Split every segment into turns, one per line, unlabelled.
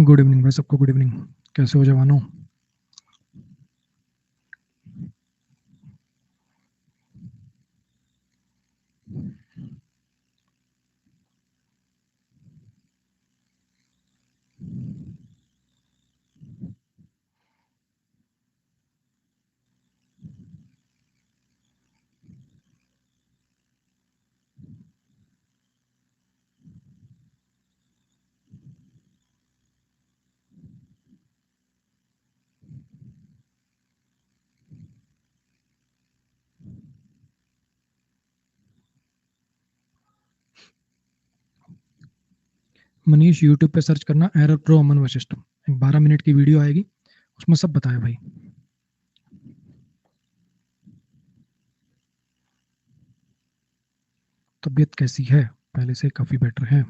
Good evening भाई सबको, good evening. कैसे हो जवानों? मनीष, यूट्यूब पे सर्च करना एरर प्रो अमन वशिष्ठ। एक 12 मिनट की वीडियो आएगी, उसमें सब बताया भाई। तबीयत कैसी है? पहले से काफी बेटर है।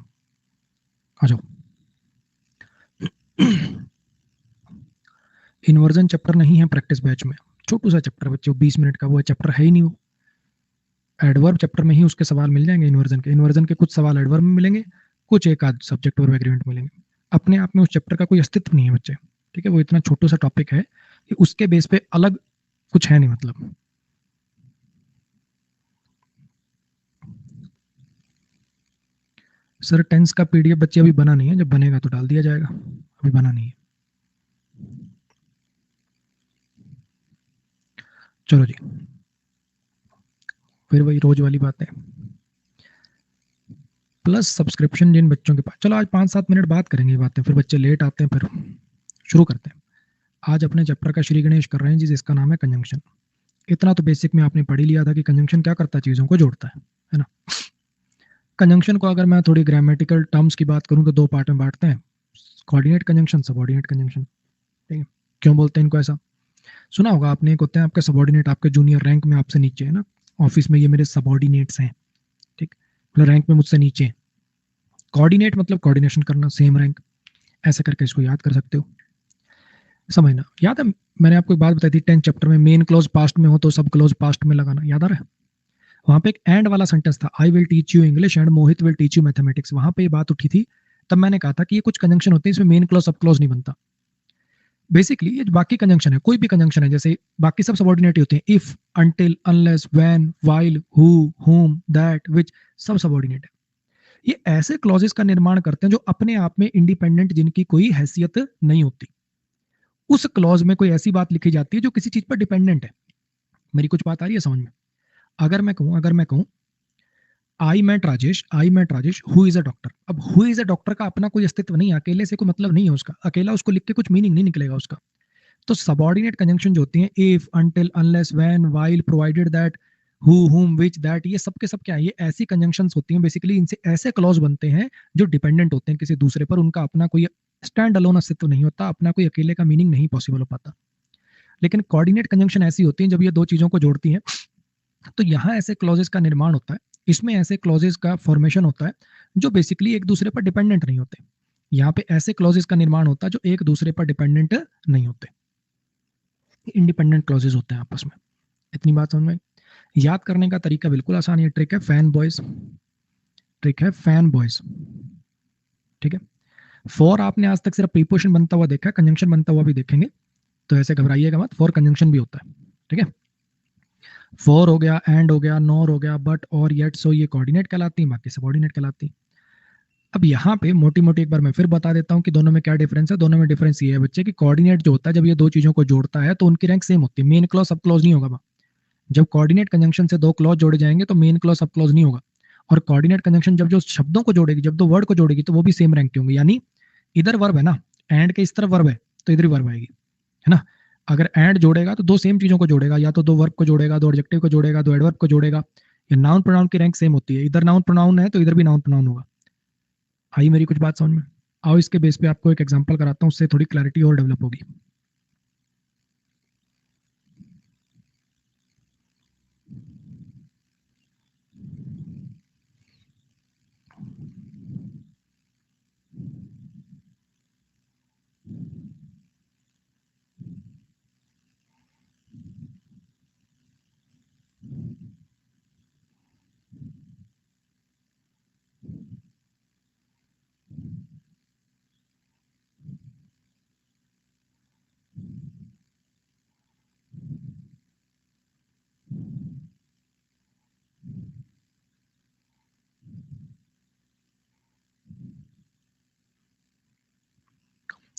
आ जाओ। इन्वर्जन चैप्टर नहीं है प्रैक्टिस बैच में। छोटू सा चैप्टर बच्चों, 20 मिनट का। वो चैप्टर है ही नहीं वो। एडवर्ब चैप्टर में ही उसके सवाल मिल जाएंगे। इन्वर्जन के कुछ सवाल एडवर्ब में मिलेंगे, कुछ एक आध सब्जेक्ट वर्ब एग्रीमेंट मिलेंगे। अपने आप में उस चैप्टर का कोई अस्तित्व नहीं है बच्चे। ठीक है, वो इतना छोटू सा टॉपिक है कि उसके बेस पे अलग कुछ है नहीं। मतलब सर, टेंस का पीडीएफ बच्चे अभी बना नहीं है, जब बनेगा तो डाल दिया जाएगा। अभी बना नहीं है। चलो जी, फिर वही रोज वाली बात है। प्लस सब्सक्रिप्शन जिन बच्चों के पास, चलो आज 5-7 मिनट बात करेंगे ये बातें, फिर बच्चे लेट आते हैं। फिर शुरू करते हैं। आज अपने चैप्टर का श्री गणेश कर रहे हैं जी, जिसका नाम है कंजंक्शन। इतना तो बेसिक में आपने पढ़ ही लिया था कि कंजंक्शन क्या करता है, चीज़ों को जोड़ता है ना। कंजंक्शन को अगर मैं थोड़ी ग्रामेटिकल टर्म्स की बात करूं तो दो पार्ट में बांटते हैं। Coordinate conjunction, subordinate conjunction. ठीक है, क्यों बोलते हैं इनको ऐसा? सुना होगा आपने, एक होते हैं आपके सबॉर्डिनेट, आपके जूनियर रैंक में आपसे नीचे है ना। ऑफिस में ये मेरे सबॉर्डिनेट्स हैं। ठीक, मतलब रैंक में मुझसे नीचे हैं। कोऑर्डिनेट मतलब कोऑर्डिनेशन करना, सेम रैंक। ऐसे करके इसको याद कर सकते हो। समझना, याद है मैंने आपको एक बात बताई थी 10th चैप्टर में, मेन क्लोज पास्ट में हो तो सब क्लोज पास्ट में लगाना, याद आ रहा है? वहां पे एक एंड वाला सेंटेंस था, I will teach you English and Mohit will teach you mathematics. वहां पे ये बात उठी थी। तब मैंने कहा था कि ये कुछ कंजंक्शन होते हैं, इसमें मेन क्लोज सब क्लोज नहीं बनता। बेसिकली ये बाकी कंजंक्शन है, कोई भी कंजंक्शन है, जैसे बाकी सब सबऑर्डिनेट होते हैं। If, until, unless, when, while, who, हुम, दैट, विच, सब सबऑर्डिनेट है। ये ऐसे क्लॉजेस का निर्माण करते हैं जो अपने आप में इंडिपेंडेंट, जिनकी कोई हैसियत नहीं होती। उस क्लॉज में कोई ऐसी बात लिखी जाती है जो किसी चीज पर डिपेंडेंट है। मेरी कुछ बात आ रही है समझ में? अगर मैं कहूं I met Rajesh who is a doctor. अब हु इज अ डॉक्टर का अपना कोई अस्तित्व नहीं है, अकेले से कोई मतलब नहीं है उसका, अकेला उसको लिख के कुछ मीनिंग नहीं निकलेगा उसका। तो सबऑर्डिनेट कंजंक्शन जो होती हैं, if, until, unless, when, while, provided that, who, हुम, विच, दैट, ये सब के सब क्या है, ये ऐसी कंजंक्शंस होती हैं। बेसिकली इनसे ऐसे क्लॉज बनते हैं जो डिपेंडेंट होते हैं किसी दूसरे पर। उनका अपना कोई स्टैंड अलोन अस्तित्व नहीं होता, अपना कोई अकेले का मीनिंग नहीं पॉसिबल हो पाता। लेकिन कोऑर्डिनेट कंजंक्शन ऐसी होती हैं जब ये दो चीजों को जोड़ती हैं। तो यहाँ ऐसे क्लॉजेस का निर्माण होता है, इसमें ऐसे क्लॉजेस का फॉर्मेशन होता है जो बेसिकली एक दूसरे पर डिपेंडेंट नहीं होते। यहाँ पे ऐसे क्लॉजेस का निर्माण होता है जो एक दूसरे पर डिपेंडेंट नहीं होते, इंडिपेंडेंट क्लॉजेस होते हैं आपस में। इतनी बात समझ में? याद करने का तरीका बिल्कुल आसान है। ट्रिक है फैन बॉयज, ट्रिक है फैन बॉयज। ठीक है, फॉर आपने आज तक सिर्फ प्रीपोजिशन बनता हुआ देखा है, कंजंक्शन बनता हुआ भी देखेंगे, तो ऐसे घबराइएगा मत। फॉर कंजंक्शन भी होता है। ठीक है, फॉर हो गया, एंड हो गया, नॉर हो गया, बट, और, येट, सो, ये कोऑर्डिनेट कहलाती हैं, बाकी सबऑर्डिनेट कहलाती हैं। अब यहाँ पे मोटी मोटी एक बार मैं फिर बता देता हूँ कि दोनों में क्या डिफरेंस है। दोनों में डिफरेंस ये है बच्चे कि कोऑर्डिनेट जो होता है जब ये दो चीजों को जोड़ता है तो उनकी रैंक सेम होती है। मेन क्लॉज सब क्लॉज नहीं होगा। जब कोऑर्डिनेट कंजंक्शन से दो क्लॉज जोड़े जाएंगे तो मेन क्लॉज सब क्लॉज नहीं होगा। और कोऑर्डिनेट कंजंक्शन जब जो शब्दों को जोड़ेगी, जब दो वर्ड को जोड़ेगी, तो वो भी सेम रैंक के होंगे। यानी इधर वर्ब है ना, एंड के इस तरफ वर्ब है, तो इधर ही वर्ब आएगी, है ना। अगर एंड जोड़ेगा तो दो सेम चीजों को जोड़ेगा, या तो दो वर्ब को जोड़ेगा, दो एडजेक्टिव को जोड़ेगा, दो एडवर्ब को जोड़ेगा। या नाउन प्रोनाउन की रैंक सेम होती है, इधर नाउन प्रोनाउन है तो इधर भी नाउन प्रोनाउन होगा। आई मेरी कुछ बात समझ में? आओ इसके बेस पे आपको एक एग्जांपल कराता हूँ, उससे थोड़ी क्लैरिटी और डेवलप होगी।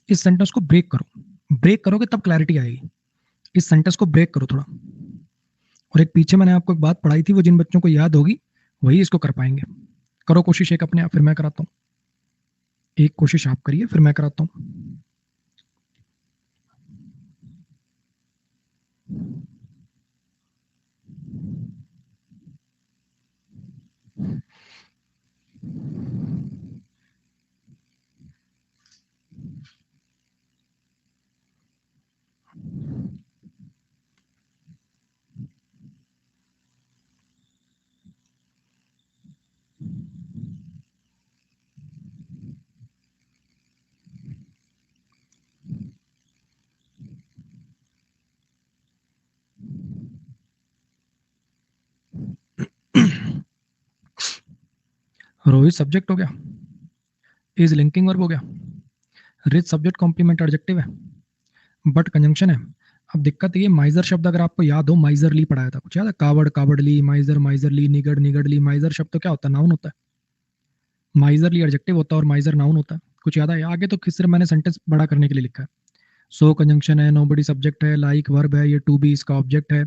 इस सेंटेंस को ब्रेक करो, ब्रेक करोगे तब क्लैरिटी आएगी। इस सेंटेंस को ब्रेक करो थोड़ा। और एक पीछे मैंने आपको एक बात पढ़ाई थी, वो जिन बच्चों को याद होगी वही इसको कर पाएंगे। करो कोशिश एक अपने आप, फिर मैं कराता हूँ। एक कोशिश आप करिए, फिर मैं कराता हूँ। रोहित सब्जेक्ट हो गया, इज लिंकिंग वर्ब हो गया, रिच सब्जेक्ट कॉम्प्लीमेंट एडजेक्टिव है, बट कंजंक्शन है। अब दिक्कत ये, माइजर शब्द अगर आपको याद हो, माइजरली पढ़ाया था, कुछ याद है? कावड़ कावड़ली, माइजर माइजरली, निगड़ निगड़ली। माइजर शब्द तो क्या होता है? नाउन होता है। माइजरली एडजेक्टिव होता है और माइजर नाउन होता है। कुछ याद है? आगे तो सिर्फ मैंने सेंटेंस बड़ा करने के लिए लिखा है। सो कंजंक्शन है, नोबडी सब्जेक्ट है, लाइक वर्ब है, ये टू बी इसका ऑब्जेक्ट है,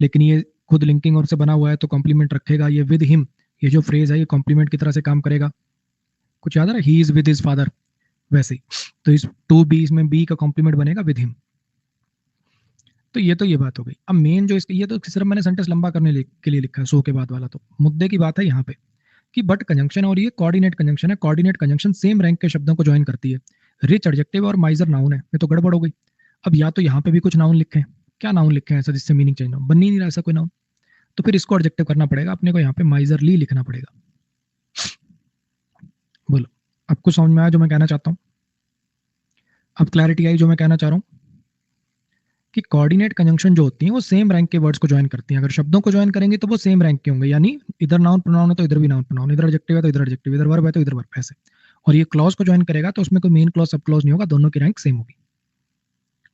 लेकिन ये खुद लिंकिंग और से बना हुआ है तो कॉम्प्लीमेंट रखेगा। ये विद हिम, ये जो फ्रेज है ये कॉम्प्लीमेंट की तरह से काम करेगा। कुछ याद है? He is with his father, वैसे ही। तो इस टू बी, इसमें बी का कॉम्प्लीमेंट बनेगा विद हिम। तो ये बात हो गई। अब मेन जो इसके, ये तो सिर्फ मैंने सेंटेंस लंबा करने के लिए लिखा है, सो के बाद वाला। तो मुद्दे की बात है यहाँ पे कि बट कंजंक्शन और ये कोऑर्डिनेट कंजंक्शन है। कोऑर्डिनेट कंजंक्शन सेम रैंक के शब्दों को ज्वाइन करती है। रिच एडजेक्टिव और माइजर नाउन है, ये तो गड़बड़ हो गई। अब या तो यहाँ पे भी कुछ नाउन लिखे हैं, क्या नाउन लिखे हैं ऐसा जिससे मीनिंग चेंज हो? बन ही नहीं रहा ऐसा कोई नाउन। तो फिर इसको एडजेक्टिव करना पड़ेगा अपने को, यहाँ पे माइजरली लिखना पड़ेगा। बोलो, आपको समझ में आया जो मैं कहना चाहता हूँ? अब क्लैरिटी आई जो मैं कहना चाह रहा हूँ कि कोऑर्डिनेट कंजंक्शन जो होती है वो सेम रैंक के वर्ड्स को ज्वाइन करती हैं। अगर शब्दों को ज्वाइन करेंगे तो वो सेम रैंक के होंगे, यानी इधर नाउन प्रोनाउन है तो इधर भी नाउन प्रोनाउन, इधर एडजेक्टिव है तो इधर एडजेक्टिव, इधर वर्ब है तो इधर वर्ब, ऐसे। और ये क्लॉज को ज्वाइन करेगा तो उसमें कोई मेन क्लॉज सब क्लॉज नहीं होगा, दोनों की रैंक सेम होगी।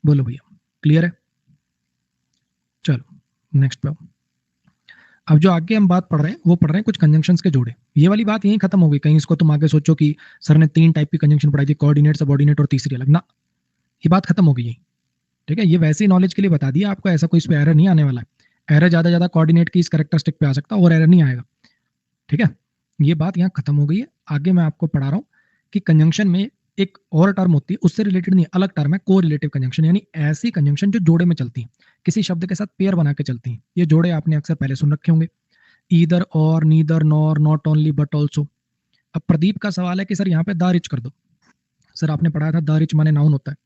बोलो भैया, क्लियर है? चलो नेक्स्ट पे आओ। अब जो आगे हम बात पढ़ रहे हैं वो पढ़ रहे हैं कुछ कंजंक्शंस के जोड़े। ये वाली बात यहीं खत्म हो गई। कहीं इसको तुम आगे सोचो कि सर ने 3 टाइप की कंजंक्शन पढ़ाई थी, कोऑर्डिनेट, सबऑर्डिनेट और तीसरी अलग ना। ये बात खत्म हो गई यहीं। ठीक है, ये वैसे ही नॉलेज के लिए बता दिया आपको, ऐसा कोई इस पे एरर नहीं आने वाला है। एरर ज्यादा कोऑर्डिनेट की इस कैरेक्टरिस्टिक पे आ सकता है और एरर नहीं आएगा। ठीक है, ये बात यहाँ खत्म हो गई है। आगे मैं आपको पढ़ा रहा हूँ कि कंजंक्शन में एक और टर्म होती है, उससे रिलेटेड नहीं, अलग टर्म है, को रिलेटिव कंजंक्शन, यानी ऐसी कंजंक्शन जो जोड़े में चलती है, किसी शब्द के साथ पेयर बना के चलती है। ये जोड़े आपने अक्सर पहले सुन रखे होंगे, ईदर और, neither nor, not only but also. अब प्रदीप का सवाल है कि सर यहाँ पे द रिच कर दो। सर आपने पढ़ाया था द रिच माने नाउन होता है।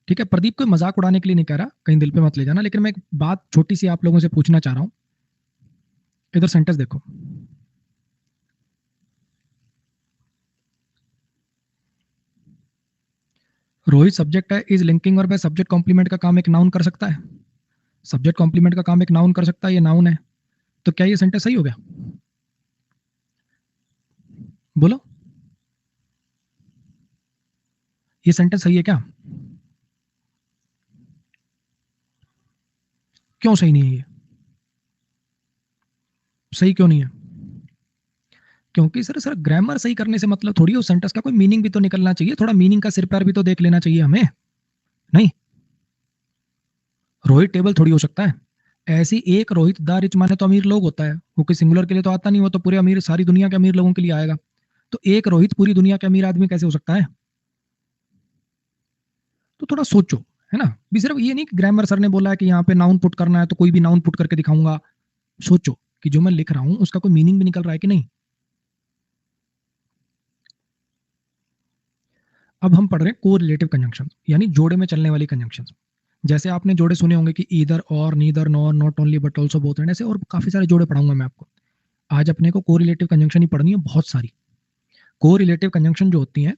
ठीक है, प्रदीप कोई मजाक उड़ाने के लिए नहीं कह रहा, कहीं दिल पे मत ले जाना, लेकिन मैं एक बात छोटी सी आप लोगों से पूछना चाह रहा हूँ। इधर सेंटेंस देखो, रोहित सब्जेक्ट है, इज लिंकिंग वर्ब है, सब्जेक्ट कॉम्प्लीमेंट का काम एक नाउन कर सकता है। सब्जेक्ट कॉम्प्लीमेंट का काम एक नाउन कर सकता है, ये नाउन है। तो क्या ये सेंटेंस सही हो गया? बोलो, ये सेंटेंस सही है क्या? क्यों सही नहीं है ये? सही क्यों नहीं है? क्योंकि सर ग्रामर सही करने से मतलब थोड़ी, उस सेंटेंस का कोई मीनिंग भी तो निकलना चाहिए, थोड़ा मीनिंग का सिर पैर भी तो देख लेना चाहिए हमें। नहीं, रोहित टेबल थोड़ी हो सकता है। ऐसी एक रोहित द रिच माने तो अमीर लोग होता है, वो कोई सिंगुलर के लिए तो आता नहीं, वो तो पूरे अमीर, सारी दुनिया के अमीर लोगों के लिए आएगा। तो एक रोहित पूरी दुनिया के अमीर आदमी कैसे हो सकता है? तो थोड़ा सोचो, है ना। भी सिर्फ ये नहीं कि ग्रामर सर ने बोला है कि यहाँ पे नाउन पुट करना है तो कोई भी नाउन पुट करके दिखाऊंगा। सोचो कि जो मैं लिख रहा हूं उसका कोई मीनिंग भी निकल रहा है कि नहीं। अब हम पढ़ रहे हैं को रिलेटिव कंजंक्शन, यानी जोड़े में चलने वाली कंजंक्शन। जैसे आपने जोड़े सुने होंगे कि ईदर और, neither nor, not only but also both and, ऐसे और काफी सारे जोड़े पढ़ाऊंगा मैं आपको। आज अपने को कोरिलेटिव कंजंक्शन ही पढ़नी है, बहुत सारी। कोरिलेटिव कंजंक्शन जो होती हैं,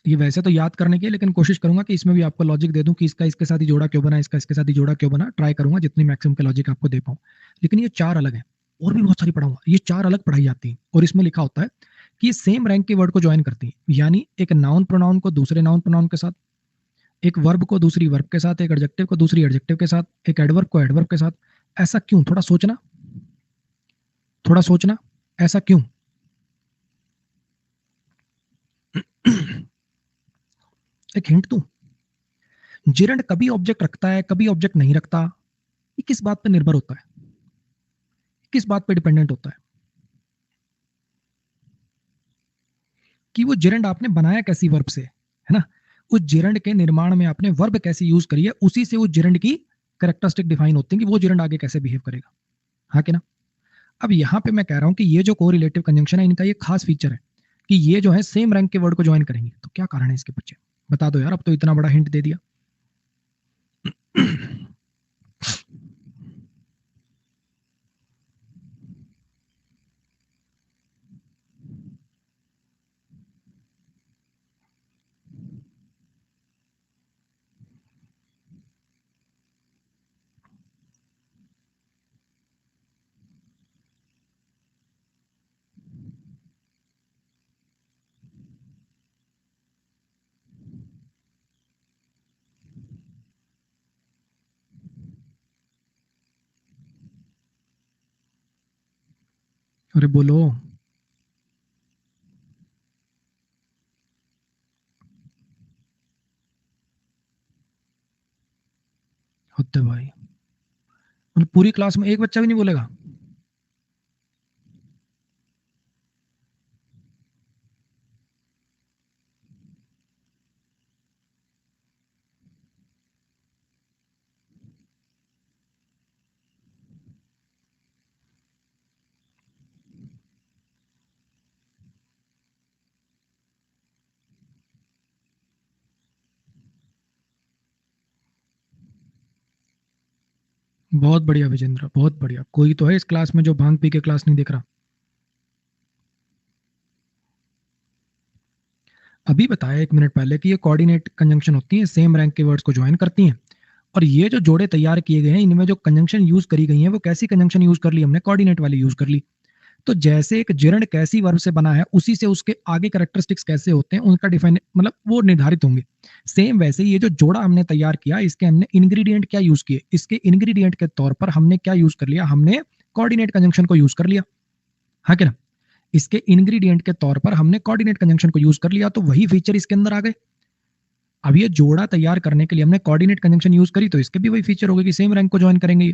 ये वैसे तो याद करने की है, लेकिन कोशिश करूंगा कि इसमें भी आपको लॉजिक दे दूं कि इसका इसके साथ ही जोड़ा क्यों बना, इसका इसके साथ ही जोड़ा क्यों बना। ट्राई करूंगा जितनी मैक्सिमम के लॉजिक आपको दे पाऊं। लेकिन ये 4 अलग है, और भी बहुत सारी पढ़ाऊंगा। ये 4 अलग पढ़ाई जाती है और इसमें लिखा होता है कि ये सेम रैंक के वर्ड को ज्वाइन करती है, यानी एक नाउन प्रोनाउन को दूसरे नाउन प्रोनाउन के साथ, एक वर्ब को दूसरी वर्ब के साथ, एक एडजेक्टिव को दूसरी एडजेक्टिव के साथ, एक एडवर्ब को एडवर्ब के साथ। ऐसा क्यों? थोड़ा सोचना, थोड़ा सोचना, ऐसा क्यों? एक हिंट दूं, जिरंड कभी ऑब्जेक्ट रखता है कभी ऑब्जेक्ट नहीं रखता, ये किस बात पर निर्भर होता है, किस बात पर डिपेंडेंट होता है कि वो जिरंड आपने बनाया कैसी वर्ब से, है ना, उस जिरंड के निर्माण में आपने वर्ब कैसी यूज करी है, उसी से उस जिरंड की कैरेक्टरिस्टिक डिफाइन होती है कि वो जिरंड आगे कैसे बिहेव करेगा, हाँ कि ना। अब यहाँ पे मैं कह रहा हूँ कि ये जो कोरिलेटिव कंजंक्शन है इनका ये खास फीचर है कि ये जो है सेम रैंक के वर्ड को ज्वाइन करेंगे, तो क्या कारण है इसके पीछे, बता दो यार, अब तो इतना बड़ा हिंट दे दिया। अरे बोलो, होते भाई, मतलब पूरी क्लास में एक बच्चा भी नहीं बोलेगा। बहुत बढ़िया विजेंद्र, बहुत बढ़िया, कोई तो है इस क्लास में जो भांग पी के क्लास नहीं देख रहा। अभी बताया 1 मिनट पहले कि ये कोऑर्डिनेट कंजंक्शन होती है, सेम रैंक के वर्ड्स को ज्वाइन करती हैं, और ये जो जोड़े तैयार किए गए हैं इनमें जो कंजंक्शन यूज करी गई है वो कैसी कंजंक्शन यूज कर ली हमने, कोऑर्डिनेट वाली यूज कर ली। तो जैसे एक जिरण कैसी वर्ब से बना है उसी से उसके आगे कैरेक्टरिस्टिक्स कैसे होते हैं उनका डिफाइन, मतलब वो निर्धारित होंगे। सेम वैसे ही ये जो जोड़ा हमने तैयार किया इसके हमने इंग्रेडिएंट क्या यूज किए, इसके इंग्रेडिएंट के तौर पर हमने क्या यूज कर लिया, हमने कोऑर्डिनेट कंजंक्शन को यूज कर लिया, हाँ कि ना। इसके इंग्रेडिएंट के तौर पर हमने कोऑर्डिनेट कंजंक्शन को यूज कर लिया, तो वही फीचर इसके अंदर आ गए। अब ये जोड़ा तैयार करने के लिए हमने कोऑर्डिनेट कंजंक्शन यूज करी, तो इसके भी वही फीचर हो गए कि सेम रैंक को ज्वाइन करेंगे ये।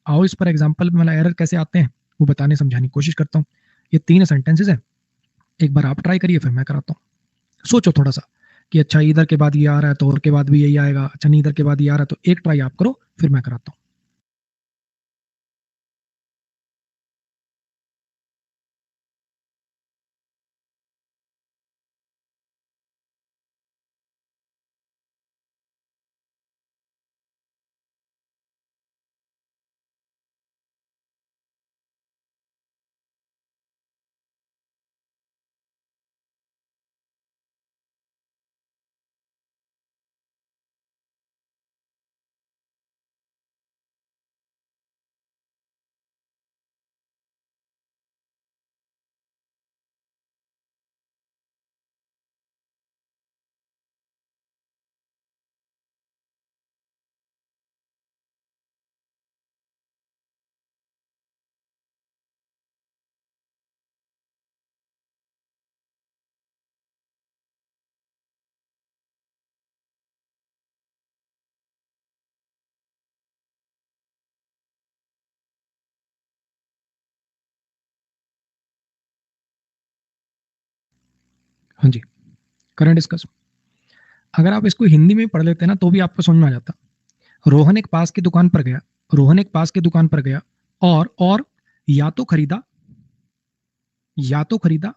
आओ इस पर एग्जांपल मतलब एरर कैसे आते हैं वो बताने समझाने की कोशिश करता हूँ। ये 3 सेंटेंसेस है, एक बार आप ट्राई करिए फिर मैं कराता हूँ। सोचो थोड़ा सा कि अच्छा इधर के बाद ये आ रहा है तो और के बाद भी यही आएगा, अच्छा नहीं इधर के बाद ये आ रहा है, तो एक ट्राई आप करो फिर मैं कराता हूँ। हाँ जी, करें डिस्कस। अगर आप इसको हिंदी में पढ़ लेते ना तो भी आपको समझ में आ जाता। रोहन एक पास की दुकान पर गया, रोहन एक पास की दुकान पर गया और या तो खरीदा, या तो खरीदा,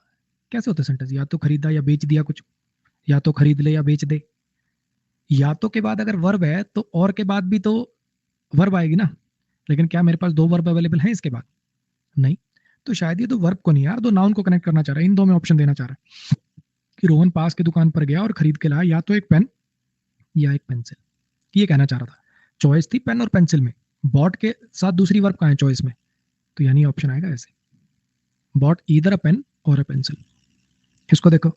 कैसे होता है सेंटेंस, या तो खरीदा या बेच दिया कुछ, या तो खरीद ले या बेच दे। या तो के बाद अगर वर्ब है तो और के बाद भी तो वर्ब आएगी ना, लेकिन क्या मेरे पास दो वर्ब अवेलेबल हैं इसके बाद, नहीं। तो शायद ये तो वर्ब को नहीं यार, दो नाउन को कनेक्ट करना चाह रहा है, इन दो में ऑप्शन देना चाह रहा है कि रोहन पास की दुकान पर गया और खरीद के लाया या तो एक पेन या एक पेंसिल, ये कहना चाह रहा था। चॉइस थी पेन और पेंसिल में, बॉट के साथ दूसरी वर्ब कहाँ है चॉइस में, तो यानी ऑप्शन आएगा ऐसे, बॉट ईदर अ पेन और अ पेंसिल। इसको देखो,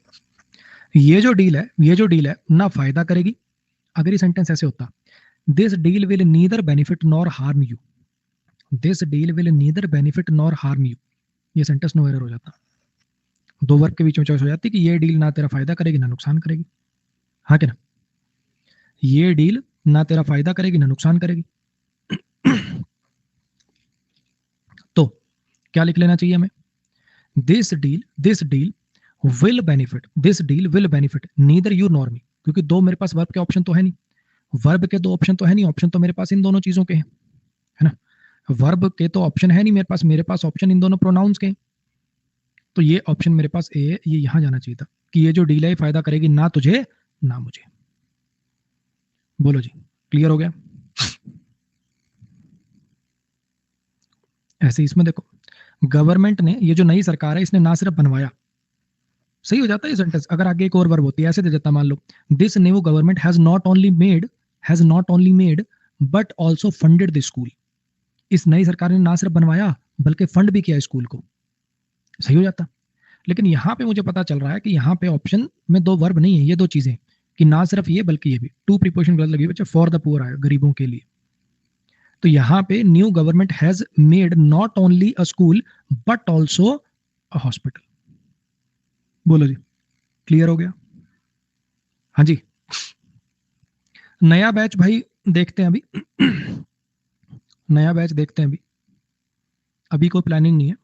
ये जो डील है ना फायदा करेगी, अगर ये सेंटेंस ऐसे होता, this deal will neither benefit nor harm you, this deal will neither benefit nor harm you, ये सेंटेंस नो एरर हो जाता। दो वर्ग के बीच में चॉइस हो जाती कि ये डील ना तेरा फायदा करेगी ना नुकसान करेगी, हाँ कि ना। ये डील ना तेरा फायदा करेगी ना नुकसान करेगी। तो क्या लिख लेना चाहिए हमें? This deal will benefit neither you nor me, क्योंकि दो मेरे पास वर्ब के ऑप्शन तो है नहीं, वर्ब के दो ऑप्शन तो है नहीं, ऑप्शन तो मेरे पास इन दोनों चीजों के हैं, है ना। वर्ब के तो ऑप्शन है नहीं मेरे पास ऑप्शन इन दोनों प्रोनाउंस के हैं। तो ये ऑप्शन मेरे पास ए है, ये यहां जाना चाहिए था कि ये जो डील है फायदा करेगी ना तुझे ना मुझे। बोलो जी, क्लियर हो गया? ऐसे इसमें देखो, गवर्नमेंट ने, ये जो नई सरकार है, इसने ना सिर्फ बनवाया, सही हो जाता है ये सेंटेंस अगर आगे एक और वर्ब होती है, ऐसे दे देता मान लो, this new government has not only made but also funded the school. इस नई सरकार ने ना सिर्फ बनवाया बल्कि फंड भी किया स्कूल को, सही हो जाता। लेकिन यहाँ पे मुझे पता चल रहा है कि यहाँ पे ऑप्शन में दो वर्ब नहीं है, ये दो चीजें, कि ना सिर्फ ये बल्कि ये भी, टू प्रीपोजिशन गलत लगी बच्चे, फॉर द पुअर आया, गरीबों के लिए। तो यहाँ पे new government has made not only a school but also a hospital. बोलो जी, क्लियर हो गया? हाँ जी। नया बैच भाई देखते हैं अभी। नया बैच देखते हैं अभी, अभी कोई प्लानिंग नहीं है।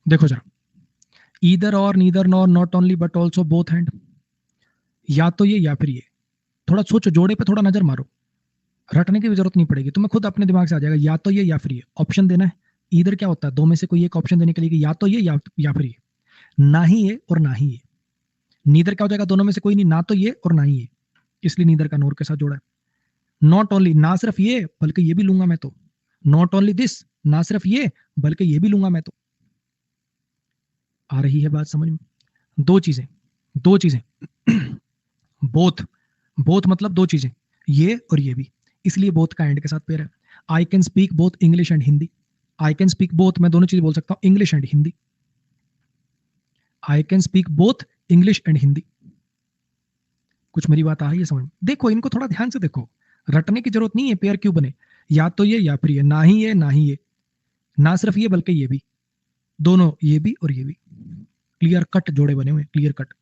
देखो जरा, ईदर और, neither nor, not only but also, both hand, या तो ये या फिर ये। थोड़ा सोचो, जोड़े पे थोड़ा नजर मारो, रटने की भी जरूरत नहीं पड़ेगी, तुम्हें खुद अपने दिमाग से आ जाएगा, या तो ये या फिर ये। ऑप्शन देना है, ईदर क्या होता है, दो में से कोई एक ऑप्शन देने के लिए कि या तो ये या फिर ये, ना ही ये और ना ही ये। नीदर क्या हो जाएगा, दोनों में से कोई नहीं, ना तो ये और ना ही ये, इसलिए नीदर का नोर के साथ जोड़ा है। नॉट ओनली, ना सिर्फ ये बल्कि ये भी लूंगा मैं तो। नॉट ओनली दिस, ना सिर्फ ये बल्कि ये भी लूंगा मैं तो। आ रही है बात समझ में? दो चीजें, दो चीजें। बोथ, बोथ मतलब दो चीजें, ये और ये भी, इसलिए बोथ का एंड के साथ पेयर है। I can speak both English and Hindi, I can speak both, मैं दोनों चीज बोल सकता हूं, English and Hindi. I can speak both English and Hindi. कुछ मेरी बात आ रही है समझ में? देखो इनको थोड़ा ध्यान से देखो, रटने की जरूरत नहीं है, पेयर क्यों बने, या तो ये या फिर ये, ना ही ये ना ही ये, ना सिर्फ ये बल्कि ये भी, दोनों, ये भी और ये भी, क्लियर कट जोड़े बने हुए, क्लियर कट।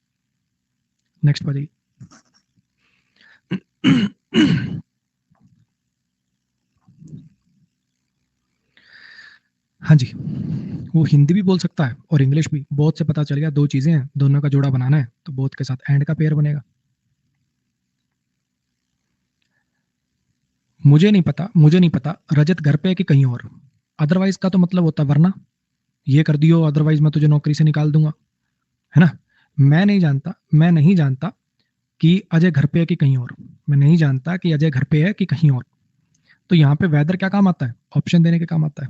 नेक्स्ट पर जाइए। हाँ जी, वो हिंदी भी बोल सकता है और इंग्लिश भी, बोथ से पता चल गया दो चीजें हैं, दोनों का जोड़ा बनाना है तो बोथ के साथ एंड का पेयर बनेगा। मुझे नहीं पता रजत घर पे है कि कहीं और, अदरवाइज का तो मतलब होता है वरना, ये कर दियो अदरवाइज मैं तुझे नौकरी से निकाल दूंगा, है ना। मैं नहीं जानता कि अजय घर पे है कि कहीं और, मैं नहीं जानता कि अजय घर पे है कि कहीं और। तो यहाँ पे वेदर क्या काम आता है, ऑप्शन देने के काम आता है।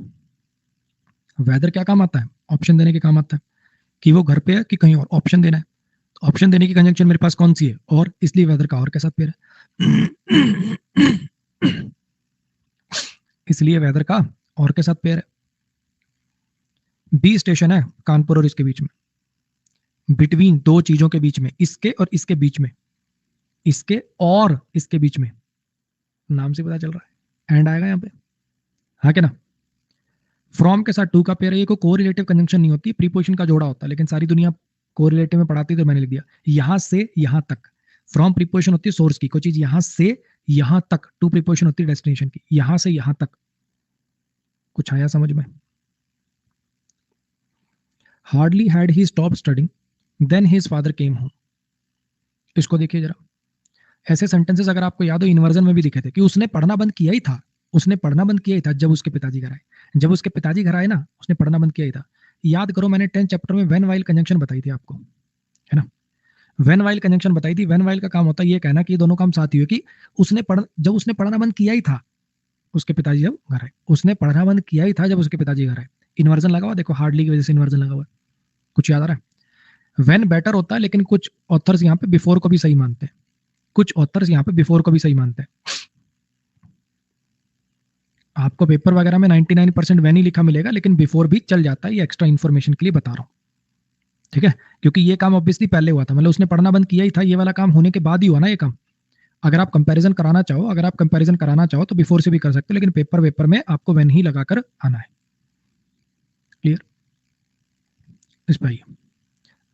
वेदर क्या काम आता है, ऑप्शन देने के काम आता है, कि वो घर पे है कि कहीं और, ऑप्शन देना है। तो ऑप्शन देने की कंजंक्शन मेरे पास कौन सी है, और, इसलिए वेदर का और के साथ पेयर है। इसलिए वेदर का और के साथ पेयर है। बी स्टेशन है कानपुर और इसके बीच में, बिटवीन दो चीजों के बीच में, इसके और इसके बीच में, इसके और इसके बीच में, नाम से पता चल रहा है एंड आएगा यहाँ पे, हाँ क्या ना। फ्रॉम के साथ टू का पेयर है, ये कोई कोरिलेटिव कंजंक्शन नहीं होती, प्रीपोजिशन का जोड़ा होता है, लेकिन सारी दुनिया कोरिलेटिव में पढ़ाती तो मैंने लिख दिया। यहां से यहां तक फ्रॉम प्रीपोजिशन होती है सोर्स की, कोई चीज यहां से यहां तक, टू प्रीपोजिशन होती है डेस्टिनेशन की, यहां से यहां तक। कुछ आया समझ में? Hardly had he stop studying then his father came home. इसको देखिए जरा, ऐसे सेंटेंसेस अगर आपको याद हो इन्वर्जन में भी लिखे थे कि उसने पढ़ना बंद किया ही था, उसने पढ़ना बंद किया ही था जब उसके पिताजी घर आए, जब उसके पिताजी घर आए ना उसने पढ़ना बंद किया ही था। याद करो मैंने 10th चैप्टर में वेन वाइल कंजंक्शन बताई थी आपको, है ना। वेन वाइल कंजंक्शन बताई थी, वेन वाइल का काम होता है ये कहना कि ये दोनों काम साथ ही हुए, कि जब उसने पढ़ना बंद किया ही था उसके पिताजी जब घर आए, उसने पढ़ना बंद किया ही था जब उसके पिताजी घर आए। इन्वर्जन लगा हुआ देखो, हार्डली की वजह से इन्वर्जन लगा हुआ है। कुछ याद आ रहा है? वेन बेटर होता है, लेकिन कुछ ऑथर्स यहाँ पे बिफोर को भी सही मानते हैं, कुछ ऑथर्स यहाँ पे बिफोर को भी सही मानते हैं। आपको पेपर वगैरह में 99% वैन ही लिखा मिलेगा, लेकिन बिफोर भी चल जाता है, ये एक्स्ट्रा इन्फॉर्मेशन के लिए बता रहा हूँ, ठीक है। क्योंकि ये काम ऑब्वियसली पहले हुआ था, मतलब उसने पढ़ना बंद किया ही था, ये वाला काम होने के बाद ही हुआ ना ये काम। अगर आप कंपैरिजन कराना चाहो तो बिफोर से भी कर सकते हो, लेकिन पेपर में आपको वैन ही लगाकर आना है। क्लियर? इस पर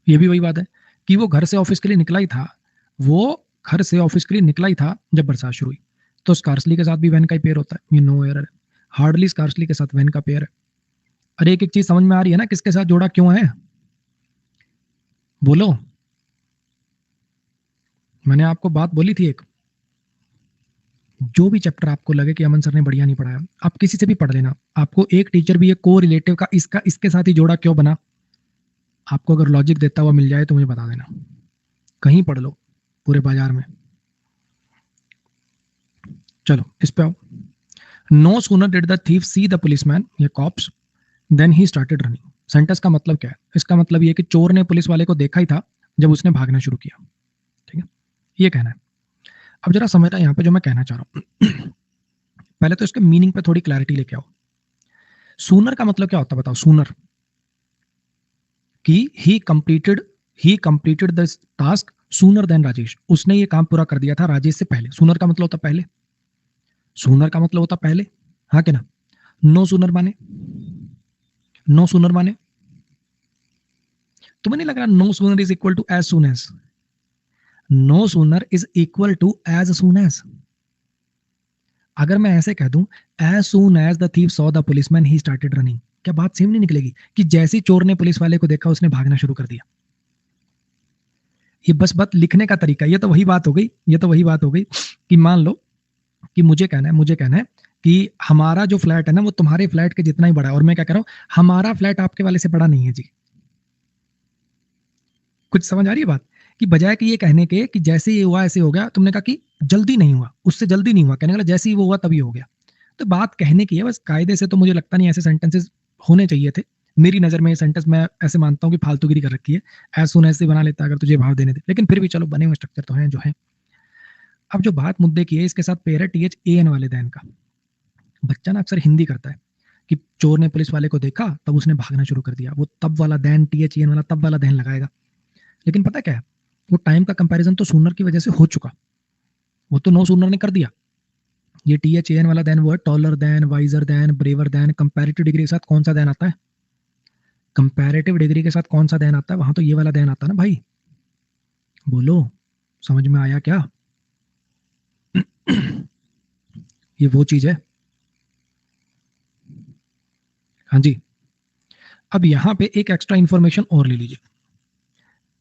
ये भी वही बात है कि वो घर से ऑफिस के लिए निकला ही था, वो घर से ऑफिस के लिए निकला ही था जब बरसात शुरू हुई। तो स्कार्सली के साथ भी वैन का ही पेयर होता है, you know error. Hardly scarcely के साथ वैन का पेयर है। अरे एक एक चीज समझ में आ रही है ना, किसके साथ जोड़ा क्यों है? बोलो। मैंने आपको बात बोली थी एक, जो भी चैप्टर आपको लगे कि अमन सर ने बढ़िया नहीं पढ़ाया, आप किसी से भी पढ़ लेना, आपको एक टीचर भी ये को रिलेटिव का इसका इसके साथ ही जोड़ा क्यों बना, आपको अगर लॉजिक देता हुआ मिल जाए तो मुझे बता देना, कहीं पढ़ लो पूरे बाजार में। चलो इस पे आओ। No sooner did the thief see the policeman या cops then he started running. Sentence का मतलब क्या है? इसका मतलब ये कि चोर ने पुलिस वाले को देखा ही था जब उसने भागना शुरू किया। ठीक है, ये कहना है। अब जरा समझना यहाँ पे जो मैं कहना चाह रहा हूँ। पहले तो इसके मीनिंग पे थोड़ी क्लैरिटी लेके आओ। सूनर का मतलब क्या होता है बताओ? सूनर कि ही completed the task sooner than Rajesh, उसने ये काम पूरा कर दिया था राजेश से पहले। सूनर का मतलब होता पहले, सूनर का मतलब होता पहले, हाँ कि ना? नो सूनर माने, नो सूनर माने, तुम्हें नहीं लग रहा no sooner is equal to as soon as? No sooner is equal to as soon as. अगर मैं ऐसे कह दूं as soon as the thief saw the policeman he started running, क्या बात सेम नहीं निकलेगी कि जैसे ही चोर ने पुलिस वाले को देखा उसने भागना शुरू कर दिया? ये बस बात लिखने का तरीका, ये तो वही बात हो गई, ये तो वही बात हो गई कि मान लो कि मुझे कहना है कि हमारा जो फ्लैट है ना वो तुम्हारे फ्लैट के जितना ही बड़ा है, और मैं क्या कह रहा हूं, हमारा फ्लैट आपके वाले से बड़ा नहीं है जी। कुछ समझ आ रही है बात? कि बजाय कि ये कहने के कि जैसे ये हुआ ऐसे हो गया, तुमने कहा कि जल्दी नहीं हुआ, उससे जल्दी नहीं हुआ, कहने का जैसे ही वो हुआ तभी हो गया। तो बात कहने की है बस, कायदे से तो मुझे लगता नहीं ऐसे सेंटेंसेस होने चाहिए थे। मेरी नजर में ये सेंटेंस मैं ऐसे मानता हूँ कि फालतूगिरी कर रखी है, एज सुन ऐसे बना लेता अगर तुझे भाव देने दे, लेकिन फिर भी चलो बने हुए स्ट्रक्चर तो हैं जो है। अब जो बात मुद्दे की है, इसके साथ पेयर है टी एच ए एन वाले दैन का। बच्चा ना अक्सर हिंदी करता है कि चोर ने पुलिस वाले को देखा तब उसने भागना शुरू कर दिया, वो तब वाला दैन, टी एच एन वाला तब वाला दैन लगाएगा। लेकिन पता क्या है, वो टाइम का कंपैरिजन तो सूनर की वजह से हो चुका, वो तो नो सूनर ने कर दिया। ये टी एच एन वाला देन वो है taller than, visor then, braver than. Comparative degree के साथ कौन सा देन आता है? कंपैरेटिव डिग्री के साथ कौन सा देन आता है? वहां तो ये वाला देन आता है ना भाई। बोलो, समझ में आया क्या? ये वो चीज है। हाँ जी। अब यहाँ पे एक एक्स्ट्रा इन्फॉर्मेशन और ले लीजिए।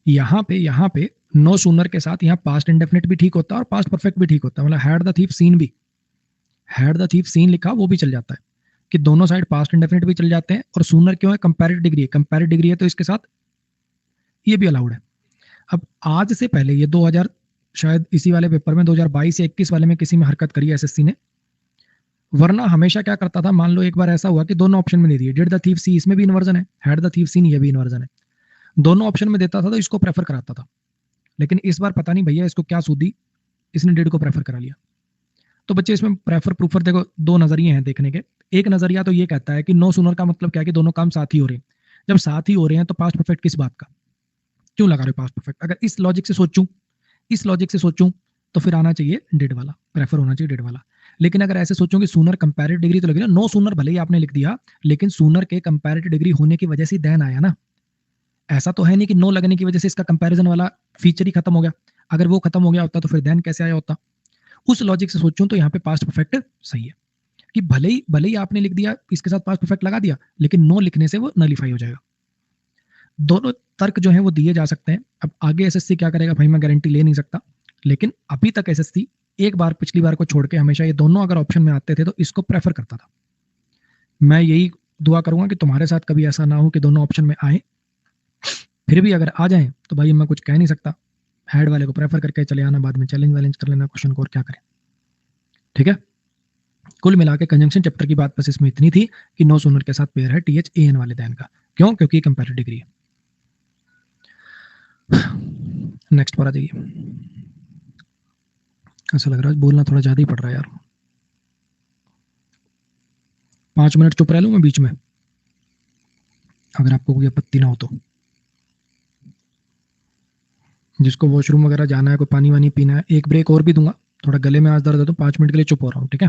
यहाँ पे नो सूनर के साथ यहाँ पास्ट इंडेफिनिट भी ठीक होता है और पास्ट परफेक्ट भी ठीक होता है। मतलब हैड द थीफ सीन भी, हैड द थीफ सीन लिखा वो भी चल जाता है, कि दोनों साइड पास्ट इंडेफिनिट भी चल जाते हैं। और सूनर क्यों है? कंपैरेटिव डिग्री है, कंपैरेटिव डिग्री है तो इसके साथ ये भी अलाउड है। अब आज से पहले ये 2000, शायद इसी वाले पेपर में 2022 या 21 वाले में किसी में हरकत करी एसएससी ने, वरना हमेशा क्या करता था, मान लो एक बार ऐसा हुआ कि दोनों ऑप्शन में दे दिए, डिड द थीफ सी इसमें भी इन्वर्जन है, हैड द थीफ सीन ये भी इन्वर्जन है, दोनों ऑप्शन में देता था तो इसको प्रेफर कराता था। लेकिन इस बार पता नहीं भैया इसको क्या सूदी, इसने डिड को प्रेफर करा लिया। तो बच्चे इसमें प्रेफर प्रूफर देखो, दो नजरिए हैं देखने के। एक नजरिया तो ये कहता है कि नो सुनर का मतलब क्या है कि दोनों काम साथ ही हो रहे हैं। जब साथ ही हो रहे हैं तो पास्ट परफेक्ट किस बात का, क्यों लगा रहे हो पास्ट परफेक्ट? अगर इस लॉजिक से सोचूं, इस लॉजिक से सोचूं तो फिर आना चाहिए डिड वाला, प्रेफर होना चाहिए डिड वाला। लेकिन अगर ऐसे सोचूं कि सूनर कंपैरेटिव डिग्री तो लगी ना, नो सूनर भले ही आपने लिख दिया, लेकिन सूनर के कंपैरेटिव डिग्री होने की वजह से देन आया ना। ऐसा तो है नहीं कि नो लगने की वजह से इसका कंपैरिजन वाला फीचर ही खत्म हो गया। अगर वो खत्म हो गया होता तो फिर देन कैसे आया होता? उस लॉजिक से सोचूं तो यहाँ पे पास्ट परफेक्ट सही है, कि भले ही आपने लिख दिया इसके साथ पास्ट परफेक्ट लगा दिया, लेकिन नो लिखने से वो नलीफाई हो जाएगा। दोनों तर्क जो है वो दिए जा सकते हैं। अब आगे एसएससी क्या करेगा भाई मैं गारंटी ले नहीं सकता, लेकिन अभी तक एसएससी एक बार पिछली बार को छोड़ के हमेशा ये दोनों अगर ऑप्शन में आते थे तो इसको प्रेफर करता था। मैं यही दुआ करूंगा कि तुम्हारे साथ कभी ऐसा ना हो कि दोनों ऑप्शन में आए, फिर भी अगर आ जाए तो भाई मैं कुछ कह नहीं सकता, हेड वाले को प्रेफर करके चले आना, बाद में चैलेंज वैलेंज कर लेना क्वेश्चन को, और क्या करें। ठीक है, कुल मिला के कंजंक्शन चैप्टर की बात बस इसमें इतनी थी कि नो सोनर के साथ पेयर है टी एच ए एन वाले दैन का। क्यों? क्योंकि कंपेरेटिव डिग्री है। नेक्स्ट पर आ जाइए। ऐसा लग रहा है बोलना थोड़ा ज्यादा ही पड़ रहा है यार। 5 मिनट चुप रह लूं मैं बीच में, अगर आपको कोई आपत्ति ना हो तो। जिसको वॉशरूम वगैरह जाना है, कोई पानी वानी पीना है, एक ब्रेक और भी दूंगा। थोड़ा गले में आज दर्द है तो 5 मिनट के लिए चुप हो रहा हूँ, ठीक है?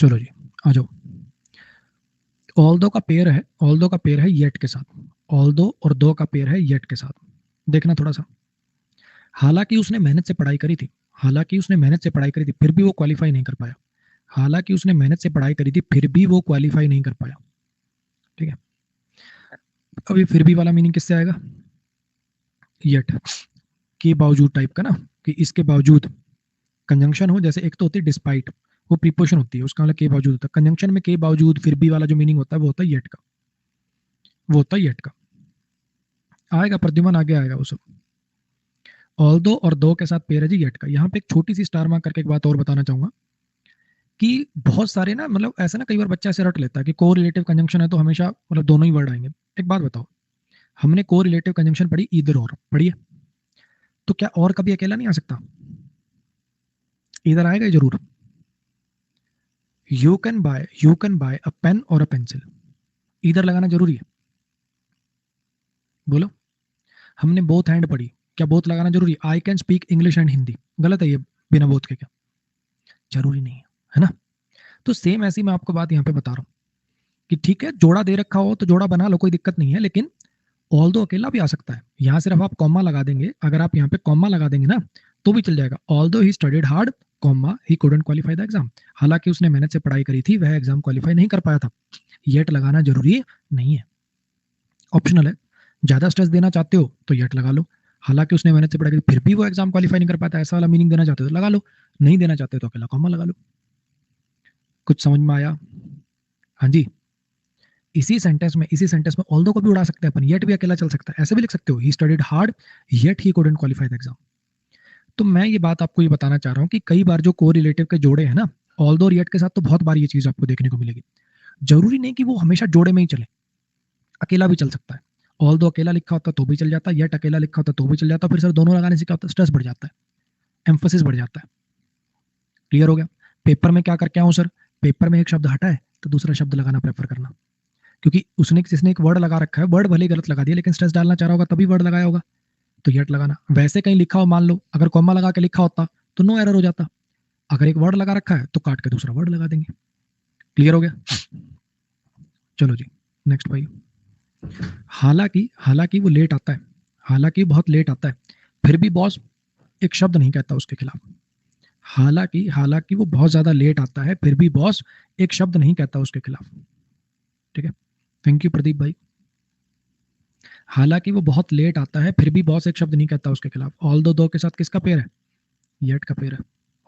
चलो जी, आ जाओ। ऑल्दो का पेयर है, ऑल्दो का पेयर है येट के साथ, ऑल्दो और दो का पेयर है येट के साथ। देखना थोड़ा सा, हालांकि उसने मेहनत से पढ़ाई करी थी, हालांकि उसने मेहनत से पढ़ाई करी थी, फिर भी वो क्वालिफाई नहीं कर पाया। हालांकि उसने मेहनत से पढ़ाई करी थी, फिर भी वो क्वालिफाई नहीं कर पाया। ठीक है, अभी फिर भी वाला मीनिंग किससे आएगा? येट के बावजूद टाइप का ना, कि इसके बावजूद। कंजंक्शन हो, जैसे एक तो होती है डिस्पाइट, वो प्रीपोजिशन होती है, उसका मतलब के बावजूद होता है। कंजंक्शन में के बावजूद फिर भी वाला जो मीनिंग होता है वो होता है येट का, वो होता है येट का। आएगा प्रद्युमन, आगे आएगा वो सब। ऑल्दो और दो के साथ पेयर है जी येट का। यहाँ पे एक छोटी सी स्टार मार्क करके एक बात और बताना चाहूंगा कि बहुत सारे ना, मतलब ऐसा ना, कई बार बच्चा ऐसे रट लेता है कि को रिलेटिव कंजंक्शन है तो हमेशा मतलब दोनों ही वर्ड आएंगे। एक बात बताओ, हमने को रिलेटिव कंजंक्शन पढ़ी ईदर और पढ़ी है, तो क्या और कभी अकेला नहीं आ सकता? इधर आएगा जरूर। You can buy a pen और अ पेंसिल, इधर लगाना जरूरी है? बोलो। हमने बोथ हैंड पढ़ी, क्या बोथ लगाना जरूरी है? I can speak English and Hindi, गलत है ये, बिना बोथ के क्या? जरूरी नहीं है ना? तो सेम ऐसी मैं आपको बात यहाँ पे बता रहा हूँ कि ठीक है, जोड़ा दे रखा हो तो जोड़ा बना लो, कोई दिक्कत नहीं है, लेकिन ऑल दो अकेला भी आ सकता है। यहाँ सिर्फ आप कॉमा लगा देंगे, अगर आप यहाँ पे कॉमा लगा देंगे ना तो भी चल जाएगा। ऑल दो he studied hard, comma he couldn't qualify the exam, हालांकि उसने मेहनत से पढ़ाई करी थी, वह एग्जाम क्वालिफाई नहीं कर पाया था। येट लगाना जरूरी नहीं है, ऑप्शनल है। ज्यादा स्ट्रेस देना चाहते हो तो येट लगा लो, हालांकि उसने मेहनत से पढ़ाई करी फिर भी वो एग्जाम क्वालिफाई नहीं कर पाता, ऐसा वाला मीनिंग देना चाहते हो तो लगा लो, नहीं देना चाहते तो अकेला कॉमा लगा लो। कुछ समझ में आया? हाँ जी। इसी सेंटेंस में ऑल्दो को भी उड़ा सकते हैं अपन, येट भी अकेला चल सकता है, ऐसे भी लिख सकते हो, he studied hard yet he couldn't qualify the exam. तो मैं ये बात आपको ये बताना चाह रहा हूँ कि कई बार जो को रिलेटिव के जोड़े हैं ना, ऑल्दो और येट के साथ, तो बहुत बार ये चीज आपको देखने को मिलेगी। जरूरी नहीं कि वो हमेशा जोड़े में ही चले, अकेला भी चल सकता है। ऑल्दो अकेला लिखा होता तो भी चल जाता, येट अकेला लिखा होता तो भी चल जाता, फिर सर दोनों लगाने से क्या होता है? स्ट्रेस बढ़ जाता है, एम्फोसिस बढ़ जाता है। क्लियर हो गया? पेपर में क्या करके आऊं सर? पेपर में एक शब्द हटा है तो दूसरा शब्द लगाना प्रेफर करना, क्योंकि उसने जिसने एक वर्ड लगा रखा है, वर्ड भले ही गलत लगा दिया, लेकिन स्ट्रेस डालना चाह रहा होगा तभी वर्ड लगाया होगा, तो येट लगाना। वैसे कहीं लिखा हो, मान लो अगर कॉमा लगा के लिखा होता तो नो एरर हो जाता, अगर एक वर्ड लगा रखा है तो काट के दूसरा वर्ड लगा देंगे। क्लियर हो गया? चलो जी, नेक्स्ट भाई। हालांकि हालांकि वो लेट आता है, हालांकि बहुत लेट आता है, फिर भी बॉस एक शब्द नहीं कहता उसके खिलाफ। हालांकि हालांकि वो बहुत ज्यादा लेट आता है, फिर भी बॉस एक शब्द नहीं कहता उसके खिलाफ। ठीक है, थैंक यू प्रदीप भाई। हालांकि वो बहुत लेट आता है, फिर भी बॉस एक शब्द नहीं कहता उसके खिलाफ। ऑल दो के साथ किसका पेयर है? येट का पेयर है।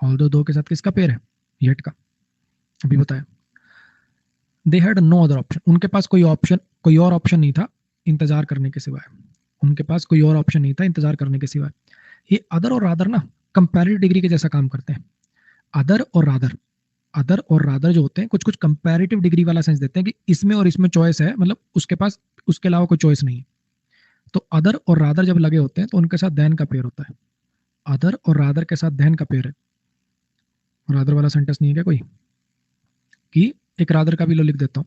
ऑल दो के साथ किसका पेयर है? येट का। अभी बताया। They had no other option, उनके पास कोई ऑप्शन, कोई और ऑप्शन नहीं था इंतजार करने के सिवाय। उनके पास कोई और ऑप्शन नहीं था इंतजार करने के सिवाय। ये अदर और रादर ना कंपैरेटिव डिग्री के जैसा काम करते हैं। अदर और रादर, अदर और रादर जो होते हैं कुछ कुछ कंपैरेटिव डिग्री वाला सेंस देते हैं कि इसमें और इसमें चॉइस है, मतलब उसके पास उसके अलावा कोई चॉइस नहीं है। तो अदर और रादर जब लगे होते हैं तो उनके साथ देन का पेयर होता है। अदर और रादर के साथ देन का पेयर है। रादर वाला सेंटेंस नहीं है क्या कोई? कि एक रादर का भी लो लिख देता हूं।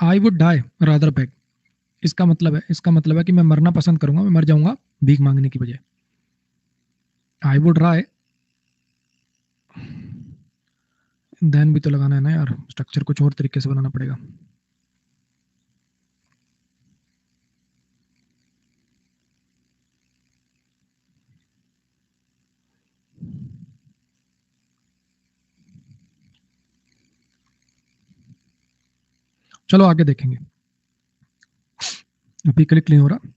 I would die rather beg, इसका मतलब है कि मैं मरना पसंद करूंगा, मैं मर जाऊंगा भीख मांगने की बजाय। आई वुड राय, देन भी तो लगाना है ना यार, स्ट्रक्चर कुछ और तरीके से बनाना पड़ेगा। चलो आगे देखेंगे, अभी क्लिक नहीं हो रहा,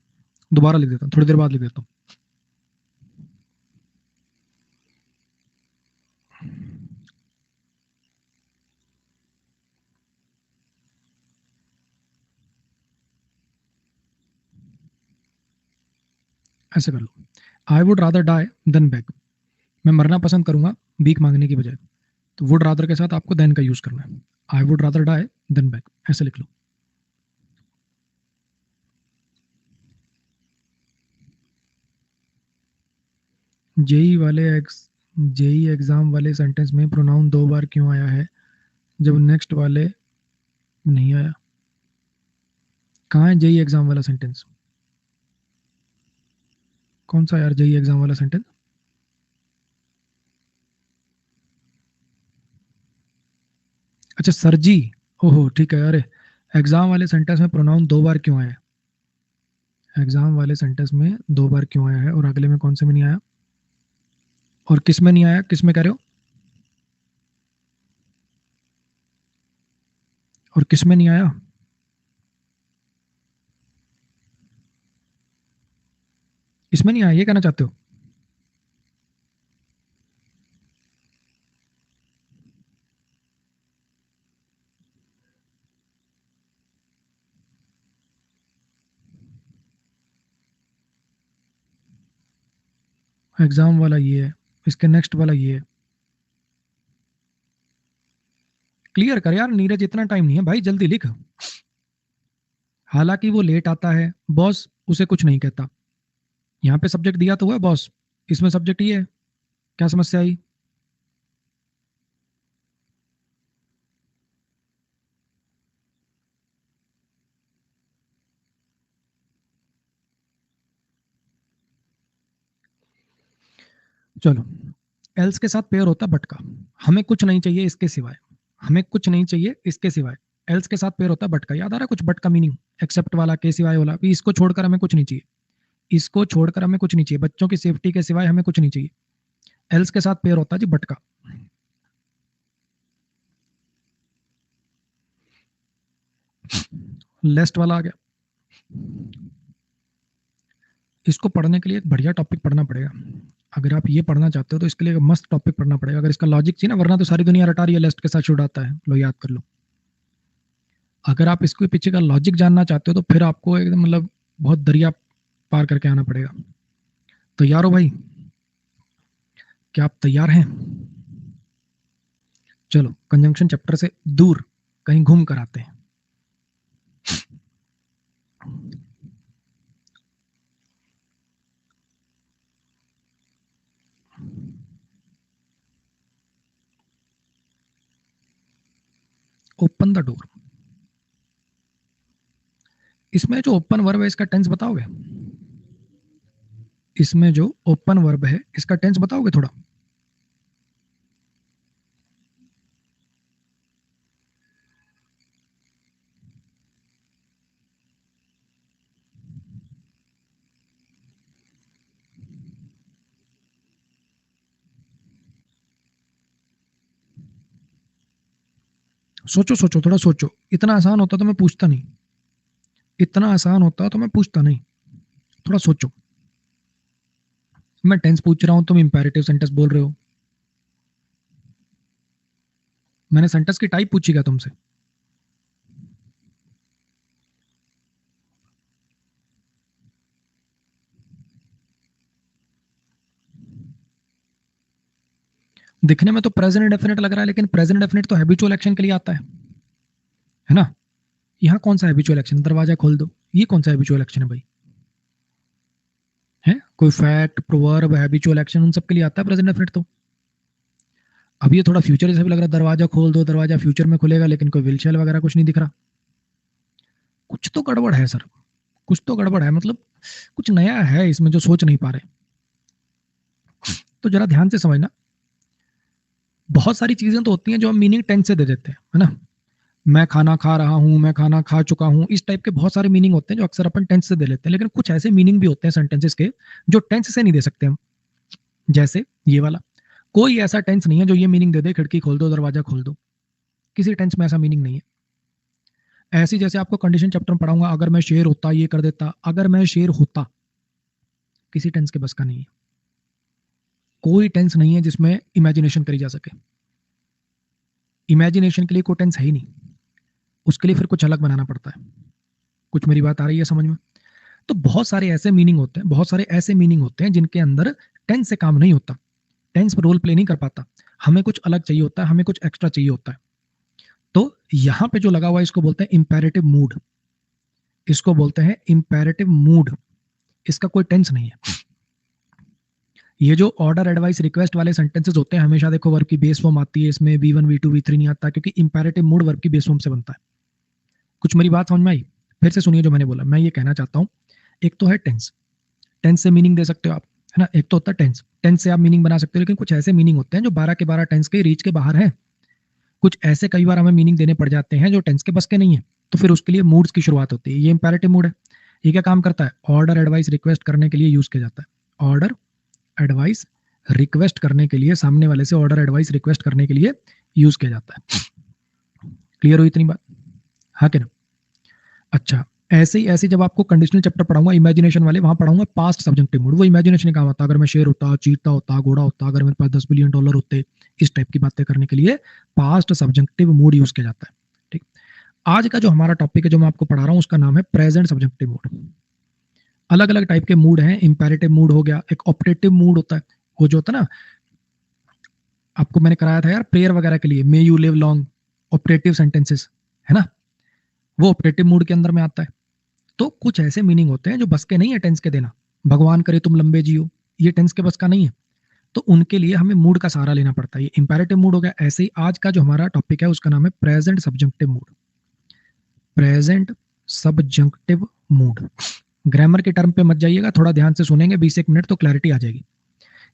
दोबारा लिख देता हूँ, थोड़ी देर बाद लिख देता हूँ। ऐसे कर लो, I would rather die than beg, मैं मरना पसंद करूंगा भीख मांगने की बजाय। तो वुड रादर के साथ आपको देन का यूज करना है। I would rather die than beg, ऐसे लिख लो। जेई वाले जेई एग्जाम वाले सेंटेंस में प्रोनाउन दो बार क्यों आया है? जब नेक्स्ट वाले नहीं आया। कहाँ है जेई एग्जाम वाला सेंटेंस? कौन सा यार जेई एग्जाम वाला सेंटेंस? अच्छा सर जी। ओहो ठीक है। अरे एग्जाम वाले सेंटेंस में प्रोनाउन 2 बार क्यों आया? एग्जाम वाले सेंटेंस में 2 बार क्यों आया है और अगले में कौन से में नहीं आया? और किस में नहीं आया, किस में कह रहे हो? और किस में नहीं आया? इसमें नहीं आया, ये कहना चाहते हो? एग्जाम वाला ये है, इसके नेक्स्ट वाला ये है। क्लियर कर यार नीरज, इतना टाइम नहीं है भाई, जल्दी लिख। हालांकि वो लेट आता है, बॉस उसे कुछ नहीं कहता। यहाँ पे सब्जेक्ट दिया तो हुआ है बॉस, इसमें सब्जेक्ट ये है। क्या समस्या आई? चलो, एल्स के साथ पेयर होता है बट का। हमें कुछ नहीं चाहिए इसके सिवाय, हमें कुछ नहीं चाहिए इसके सिवाय। एल्स के साथ पेयर होता है बट का। याद आ रहा है कुछ बट का मीनिंग? एक्सेप्ट वाला, के सिवाय वाला। भी इसको छोड़कर हमें कुछ नहीं चाहिए, इसको छोड़कर हमें कुछ नहीं चाहिए, बच्चों की सेफ्टी के सिवाय हमें कुछ नहीं चाहिए। एल्स के साथ पेयर होता है जी बट का। लेस्ट वाला आ गया। इसको पढ़ने के लिए एक बढ़िया टॉपिक पढ़ना पड़ेगा। अगर आप ये पढ़ना चाहते हो तो इसके लिए एक मस्त टॉपिक पढ़ना पड़ेगा। अगर इसका लॉजिक चाहिए ना, वरना तो सारी दुनिया रटा रही है लेस्ट के साथ छुड़ाता है, लो याद कर लो। अगर आप इसके पीछे का लॉजिक जानना चाहते हो तो फिर आपको एकदम मतलब बहुत दरिया पार करके आना पड़ेगा। तो यारो भाई, क्या आप तैयार हैं? चलो कंजंक्शन चैप्टर से दूर कहीं घूम कर आते हैं। Open the door. इसमें जो ओपन वर्ब है इसका टेंस बताओगे? इसमें जो ओपन वर्ब है इसका टेंस बताओगे थोड़ा? सोचो सोचो, थोड़ा सोचो। इतना आसान होता तो मैं पूछता नहीं, इतना आसान होता तो मैं पूछता नहीं। थोड़ा सोचो। मैं टेंस पूछ रहा हूं, तुम इंपेरेटिव सेंटेंस बोल रहे हो। मैंने सेंटेंस की टाइप पूछी क्या तुमसे? दिखने में तो प्रेजेंट डेफिनेट लग रहा है, लेकिन प्रेजेंट डेफिनेट तो हैबिचुअल एक्शन के लिए आता है ना? यहाँ कौन सा हैबिचुअल एक्शन? दरवाजा खोल दो, ये कौन सा हैबिचुअल एक्शन है भाई? है कोई फैक्ट, प्रोवर्ब, हैबिचुअल एक्शन उन सब के लिए आता है प्रेजेंट डेफिनेट तो। अब ये थोड़ा फ्यूचर जैसा भी लग रहा है, दरवाजा खोल दो, दरवाजा फ्यूचर में खुलेगा लेकिन कोई विलशेल वगैरह कुछ नहीं दिख रहा। कुछ तो गड़बड़ है सर, कुछ तो गड़बड़ है, मतलब कुछ नया है इसमें जो सोच नहीं पा रहे। तो जरा ध्यान से समझना। बहुत सारी चीजें तो होती हैं जो हम मीनिंग टेंस से दे देते हैं, है ना? मैं खाना खा रहा हूं, मैं खाना खा चुका हूं, इस टाइप के बहुत सारे मीनिंग होते हैं जो अक्सर अपन टेंस से दे लेते हैं। लेकिन कुछ ऐसे मीनिंग भी होते हैं सेंटेंसेस के जो टेंस से नहीं दे सकते हम। जैसे ये वाला, कोई ऐसा टेंस नहीं है जो ये मीनिंग दे दे खिड़की खोल दो, दरवाजा खोल दो। किसी टेंस में ऐसा मीनिंग नहीं है। ऐसी जैसे आपको कंडीशन चैप्टर में पढ़ाऊंगा, अगर मैं शेर होता ये कर देता, अगर मैं शेर होता, किसी टेंस के बस का नहीं है। कोई टेंस नहीं है जिसमें इमेजिनेशन करी जा सके। इमेजिनेशन के लिए कोई टेंस है ही नहीं, उसके लिए फिर कुछ अलग बनाना पड़ता है। कुछ मेरी बात आ रही है समझ में? तो बहुत सारे ऐसे मीनिंग होते हैं, बहुत सारे ऐसे मीनिंग होते हैं जिनके अंदर टेंस से काम नहीं होता, टेंस रोल प्ले नहीं कर पाता। हमें कुछ अलग चाहिए होता है, हमें कुछ एक्स्ट्रा चाहिए होता है। तो यहां पे जो लगा हुआ है इसको बोलते हैं इंपेरेटिव मूड। इसको बोलते हैं इंपेरेटिव मूड। इसका कोई टेंस नहीं है। ये जो ऑर्डर एडवाइस रिक्वेस्ट वाले सेंटेंसेस होते हैं हमेशा देखो वर्ब की बेस फॉर्म आती है, इसमें V1 V2 V3 नहीं आता क्योंकि इंपेरेटिव मूड वर्ब की बेस फॉर्म से बनता है। कुछ मेरी बात समझ में आई? फिर से सुनिए जो मैंने बोला। मैं ये कहना चाहता हूँ, एक तो है टेंस, टेंस से मीनिंग दे सकते हो आप, है ना। एक तो होता है टेंस, टेंस से आप मीनिंग बना सकते हो, लेकिन कुछ ऐसे मीनिंग होते हैं जो 12 के 12 टेंस के रीच के बाहर हैं। कुछ ऐसे कई बार हमें मीनिंग देने पड़ जाते हैं जो टेंस के बस के नहीं है, तो फिर उसके लिए मूड्स की शुरुआत होती है। ये इंपेरेटिव मूड है। ये क्या काम करता है? ऑर्डर एडवाइस रिक्वेस्ट करने के लिए यूज किया जाता है। ऑर्डर एडवाइस रिक्वेस्ट करने के लिए, सामने वाले से ऑर्डर एडवाइस रिक्वेस्ट करने के लिए यूज किया जाता है। क्लियर हुई इतनी बात? हाँ कि ना? अच्छा, ऐसे ही जब आपको कंडीशनल चैप्टर पढ़ाऊंगा इमेजिनेशन वाले, वहां पढ़ाऊंगा पास्ट सब्जेक्टिव मूड। वो इमेजिनेशन का होता, अगर मैं शेर होता, चीता होता, घोड़ा होता, अगर मेरे पास 10 बिलियन डॉलर होते, इस टाइप की बातें करने के लिए पास्ट सब्जेक्टिव मूड यूज किया जाता है। ठीक। आज का जो हमारा टॉपिक है जो मैं आपको पढ़ा रहा हूं उसका नाम है प्रेजेंट सब्जेक्टिव मूड। अलग अलग टाइप के मूड हैं। इंपेरेटिव मूड हो गया, एक ऑप्टेटिव मूड होता है, वो जो होता है ना, आपको मैंने कराया था यार प्रेयर वगैरह के लिए, may you live long, optative sentences, है ना, वो ऑप्टेटिव मूड के अंदर में आता है। तो कुछ ऐसे मीनिंग होते हैं जो बस के नहीं है टेंस के देना। भगवान करे तुम लंबे जियो, ये टेंस के बस का नहीं है, तो उनके लिए हमें मूड का सहारा लेना पड़ता है। ये इंपेरेटिव मूड हो गया। ऐसे ही आज का जो हमारा टॉपिक है उसका नाम है present subjunctive mood. Present subjunctive mood. Grammar के टर्म पे मत जाइएगा, थोड़ा ध्यान से सुनेंगे 20 मिनट तो क्लैरिटी आ जाएगी।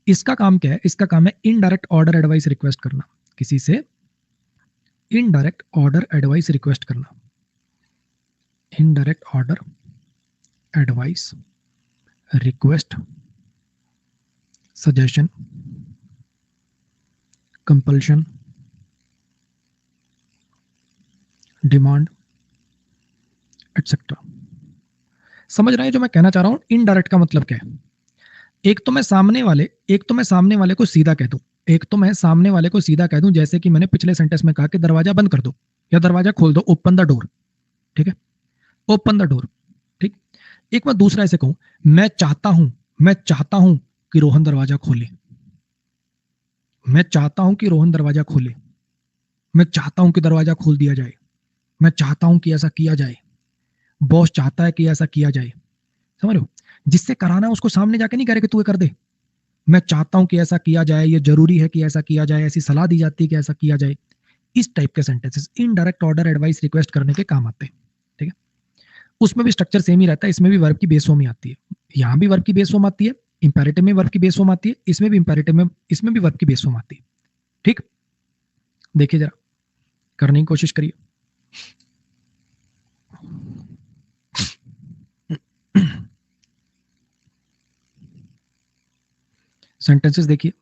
इसका काम क्या है? इसका काम है इनडायरेक्ट ऑर्डर एडवाइस रिक्वेस्ट करना, किसी से इनडायरेक्ट ऑर्डर एडवाइस रिक्वेस्ट करना। Indirect order advice request, suggestion, compulsion, demand, etcetera. समझ रहे हैं जो मैं कहना चाह रहा हूं? इनडायरेक्ट का मतलब क्या है? एक तो मैं सामने वाले को सीधा कह दूं, एक तो मैं सामने वाले को सीधा कह दूं, जैसे कि मैंने पिछले सेंटेंस में कहा कि दरवाजा बंद कर दो या दरवाजा खोल दो, ओपन द डोर। ठीक है, ओपन द डोर। ठीक। एक मैं दूसरा ऐसे कहूं, मैं चाहता हूं कि रोहन दरवाजा खोले, मैं चाहता हूं कि रोहन दरवाजा खोले, मैं चाहता हूं कि दरवाजा खोल दिया जाए, मैं चाहता हूं कि ऐसा किया जाए, बॉस चाहता है कि ऐसा किया जाए। समझ रहे हो? जिससे कराना है उसको सामने जाके नहीं कह रहे कि तू ये कर दे, मैं चाहता हूं कि ऐसा किया जाए, ये जरूरी है कि ऐसा किया जाए, ऐसी सलाह दी जाती है कि ऐसा किया जाए। इस टाइप के sentences indirect order advice request करने के काम आते हैं। ठीक है, उसमें भी स्ट्रक्चर सेम ही रहता है, इसमें भी वर्ब की बेस फॉर्म ही आती है, यहां भी वर्ब की बेस फॉर्म आती है, इंपेरेटिव में वर्ब की बेस फॉर्म आती है, इसमें भी इंपेरेटिव में, इसमें भी वर्ब की बेस फॉर्म आती है। ठीक, देखिए जरा, करने की कोशिश करिए। सेंटेंसेस देखिए,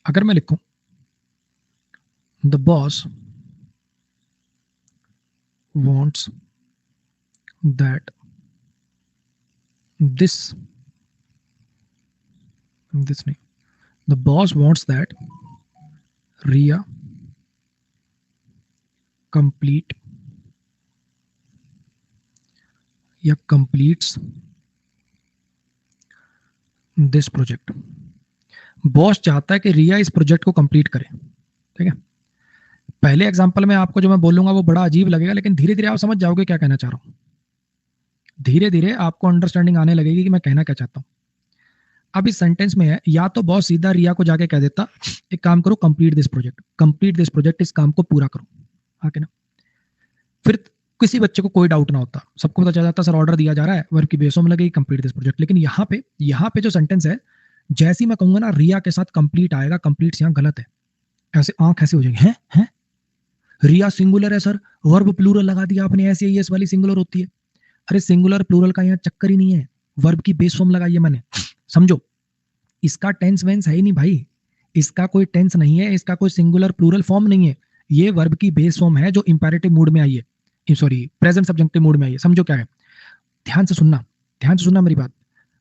अगर मैं लिखूं the boss wants that this नहीं, the boss wants that Ria complete या completes this project। बॉस चाहता है कि रिया इस प्रोजेक्ट को कंप्लीट करे। ठीक है, पहले एग्जांपल में आपको जो मैं बोलूंगा वो बड़ा अजीब लगेगा, लेकिन धीरे धीरे आप समझ जाओगे क्या कहना चाह रहा हूं। धीरे धीरे आपको अंडरस्टैंडिंग आने लगेगी कि मैं कहना क्या चाहता हूं। अब इस सेंटेंस में है, या तो बॉस सीधा रिया को जाके कह देता एक काम करो, कंप्लीट दिस प्रोजेक्ट, इस काम को पूरा करो। हाँ कि ना? फिर किसी बच्चे को कोई डाउट ना होता, सबको पता चल जाता सर ऑर्डर दिया जा रहा है, वर्क की बेसों में लगेगी, कंप्लीट दिस प्रोजेक्ट। लेकिन यहाँ पे जो सेंटेंस है, जैसे ही मैं कहूंगा ना रिया के साथ कंप्लीट आएगा, कंप्लीट यहाँ गलत है, ऐसे आंख ऐसे हो जाएगी, हैं रिया सिंगुलर है सर, वर्ब प्लूरल लगा दिया आपने, ऐसे ही वाली सिंगुलर होती है। अरे सिंगुलर प्लूरल का यहाँ चक्कर ही नहीं है, वर्ब की बेस फॉर्म लगाई है मैंने, समझो। इसका टेंस वेंस है ही नहीं भाई, इसका कोई टेंस नहीं है, इसका कोई सिंगुलर प्लूरल फॉर्म नहीं है, ये वर्ब की बेस फॉर्म है जो इंपेरेटिव मूड में आई है, सॉरी प्रेजेंट सब्जेक्टिव मूड में आई है। समझो क्या है, ध्यान से सुनना मेरी बात।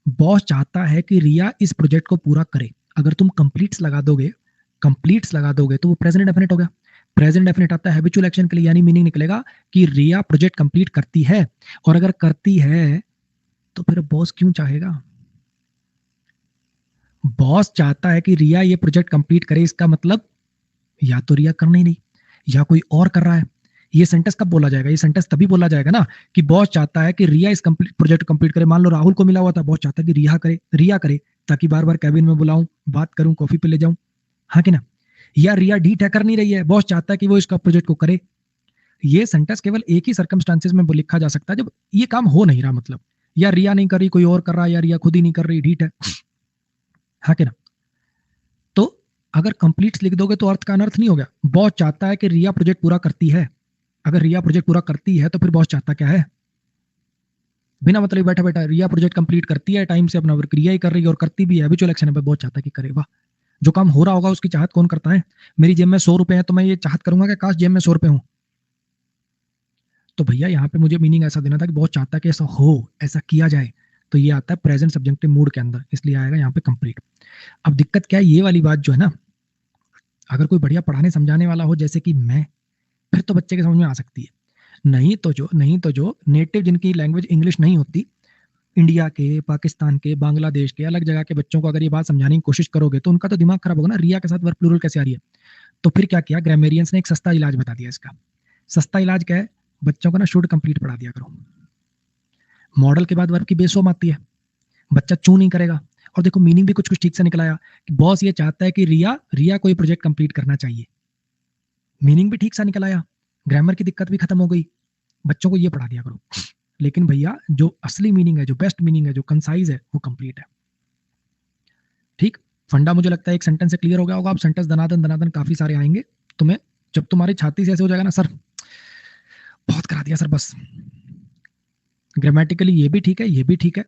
बॉस चाहता है कि रिया इस प्रोजेक्ट को पूरा करे। अगर तुम कंप्लीट्स लगा दोगे तो वो प्रेजेंट डेफिनेट हो गया। प्रेजेंट डेफिनेट आता है हैबिचुअल एक्शन के लिए, यानी मीनिंग निकलेगा कि रिया प्रोजेक्ट कंप्लीट करती है, और अगर करती है तो फिर बॉस क्यों चाहेगा? बॉस चाहता है कि रिया ये प्रोजेक्ट कंप्लीट करे, इसका मतलब या तो रिया करना ही नहीं, या कोई और कर रहा है, ये सेंटेंस कब बोला जाएगा? ये सेंटेंस तभी बोला जाएगा ना कि बॉस चाहता है कि रिया इस कंप्लीट प्रोजेक्ट कंप्लीट करे। मान लो राहुल को मिला हुआ था, बॉस चाहता है कि रिया करे ताकि बार बार कैबिन में बुलाऊं, बात करूं, कॉफी पे ले जाऊं, हाँ कि ना? या रिया ढीठ है, कर नहीं रही है, बॉस चाहता है कि वो इसका प्रोजेक्ट को करे। ये सेंटेंस केवल एक ही सर्कमस्टांसेस में लिखा जा सकता है जब ये काम हो नहीं रहा, मतलब या रिया नहीं कर रही, कोई और कर रहा है, या रिया खुद ही नहीं कर रही, ढीठ है, हाँ कि ना? तो अगर कंप्लीट लिख दोगे तो अर्थ का अनर्थ नहीं हो गया। बॉस चाहता है कि रिया प्रोजेक्ट पूरा करती है। अगर रिया प्रोजेक्ट पूरा करती है तो फिर बॉस चाहता क्या है? बिना मतलब बैठा बैठा रिया प्रोजेक्ट कंप्लीट करती है, टाइम से अपना वर्क रिया ही कर रही है और करती भी है, हैबिचुअल एक्शन है, बॉस चाहता है कि करे। वाह! जो काम हो रहा होगा उसकी चाहत कौन करता है? मेरी जेब में 100 रुपए है तो मैं ये चाहत करूंगा कि काश जेब में 100 रुपए हो। तो भैया यहाँ पे मुझे मीनिंग ऐसा देना था कि बहुत चाहता है कि ऐसा हो, ऐसा किया जाए। तो ये आता है प्रेजेंट सब्जेक्टिव मूड के अंदर, इसलिए आएगा यहाँ पे कंप्लीट। अब दिक्कत क्या है, ये वाली बात जो है ना, अगर कोई बढ़िया पढ़ाने समझाने वाला हो जैसे कि मैं, फिर तो बच्चे के समझ में आ सकती है। नहीं तो जो नेटिव जिनकी लैंग्वेज इंग्लिश नहीं होती, इंडिया के, पाकिस्तान के, बांग्लादेश के, अलग जगह के बच्चों को अगर ये बात समझाने की कोशिश करोगे तो उनका तो दिमाग खराब होगा ना, रिया के साथ वर्ब प्लूरल कैसे आ रही है। तो फिर क्या किया ग्रामेरियंस ने, एक सस्ता इलाज बता दिया इसका। सस्ता इलाज क्या है? बच्चों को ना शुड कंप्लीट पढ़ा दिया करो। मॉडल के बाद वर्ब की बेस फॉर्म आती है, बच्चा चू नहीं करेगा। और देखो मीनिंग भी कुछ कुछ ठीक से निकल आया कि बॉस ये चाहता है कि रिया रिया कोई प्रोजेक्ट कंप्लीट करना चाहिए। मीनिंग भी ठीक सा निकल आया, ग्रामर की दिक्कत भी खत्म हो गई। बच्चों को ये पढ़ा दिया करो। लेकिन भैया जो असली मीनिंग है, जो बेस्ट मीनिंग है, जो कंसाइज है, वो कंप्लीट है। ठीक, फंडा मुझे लगता है एक सेंटेंस से क्लियर हो गया होगा। अब सेंटेंस दनादन दनादन काफी सारे आएंगे तुम्हें, जब तुम्हारी छाती से ऐसे हो जाएगा ना, सर बहुत करा दिया सर बस। ग्रामेटिकली ये भी ठीक है, ये भी ठीक है,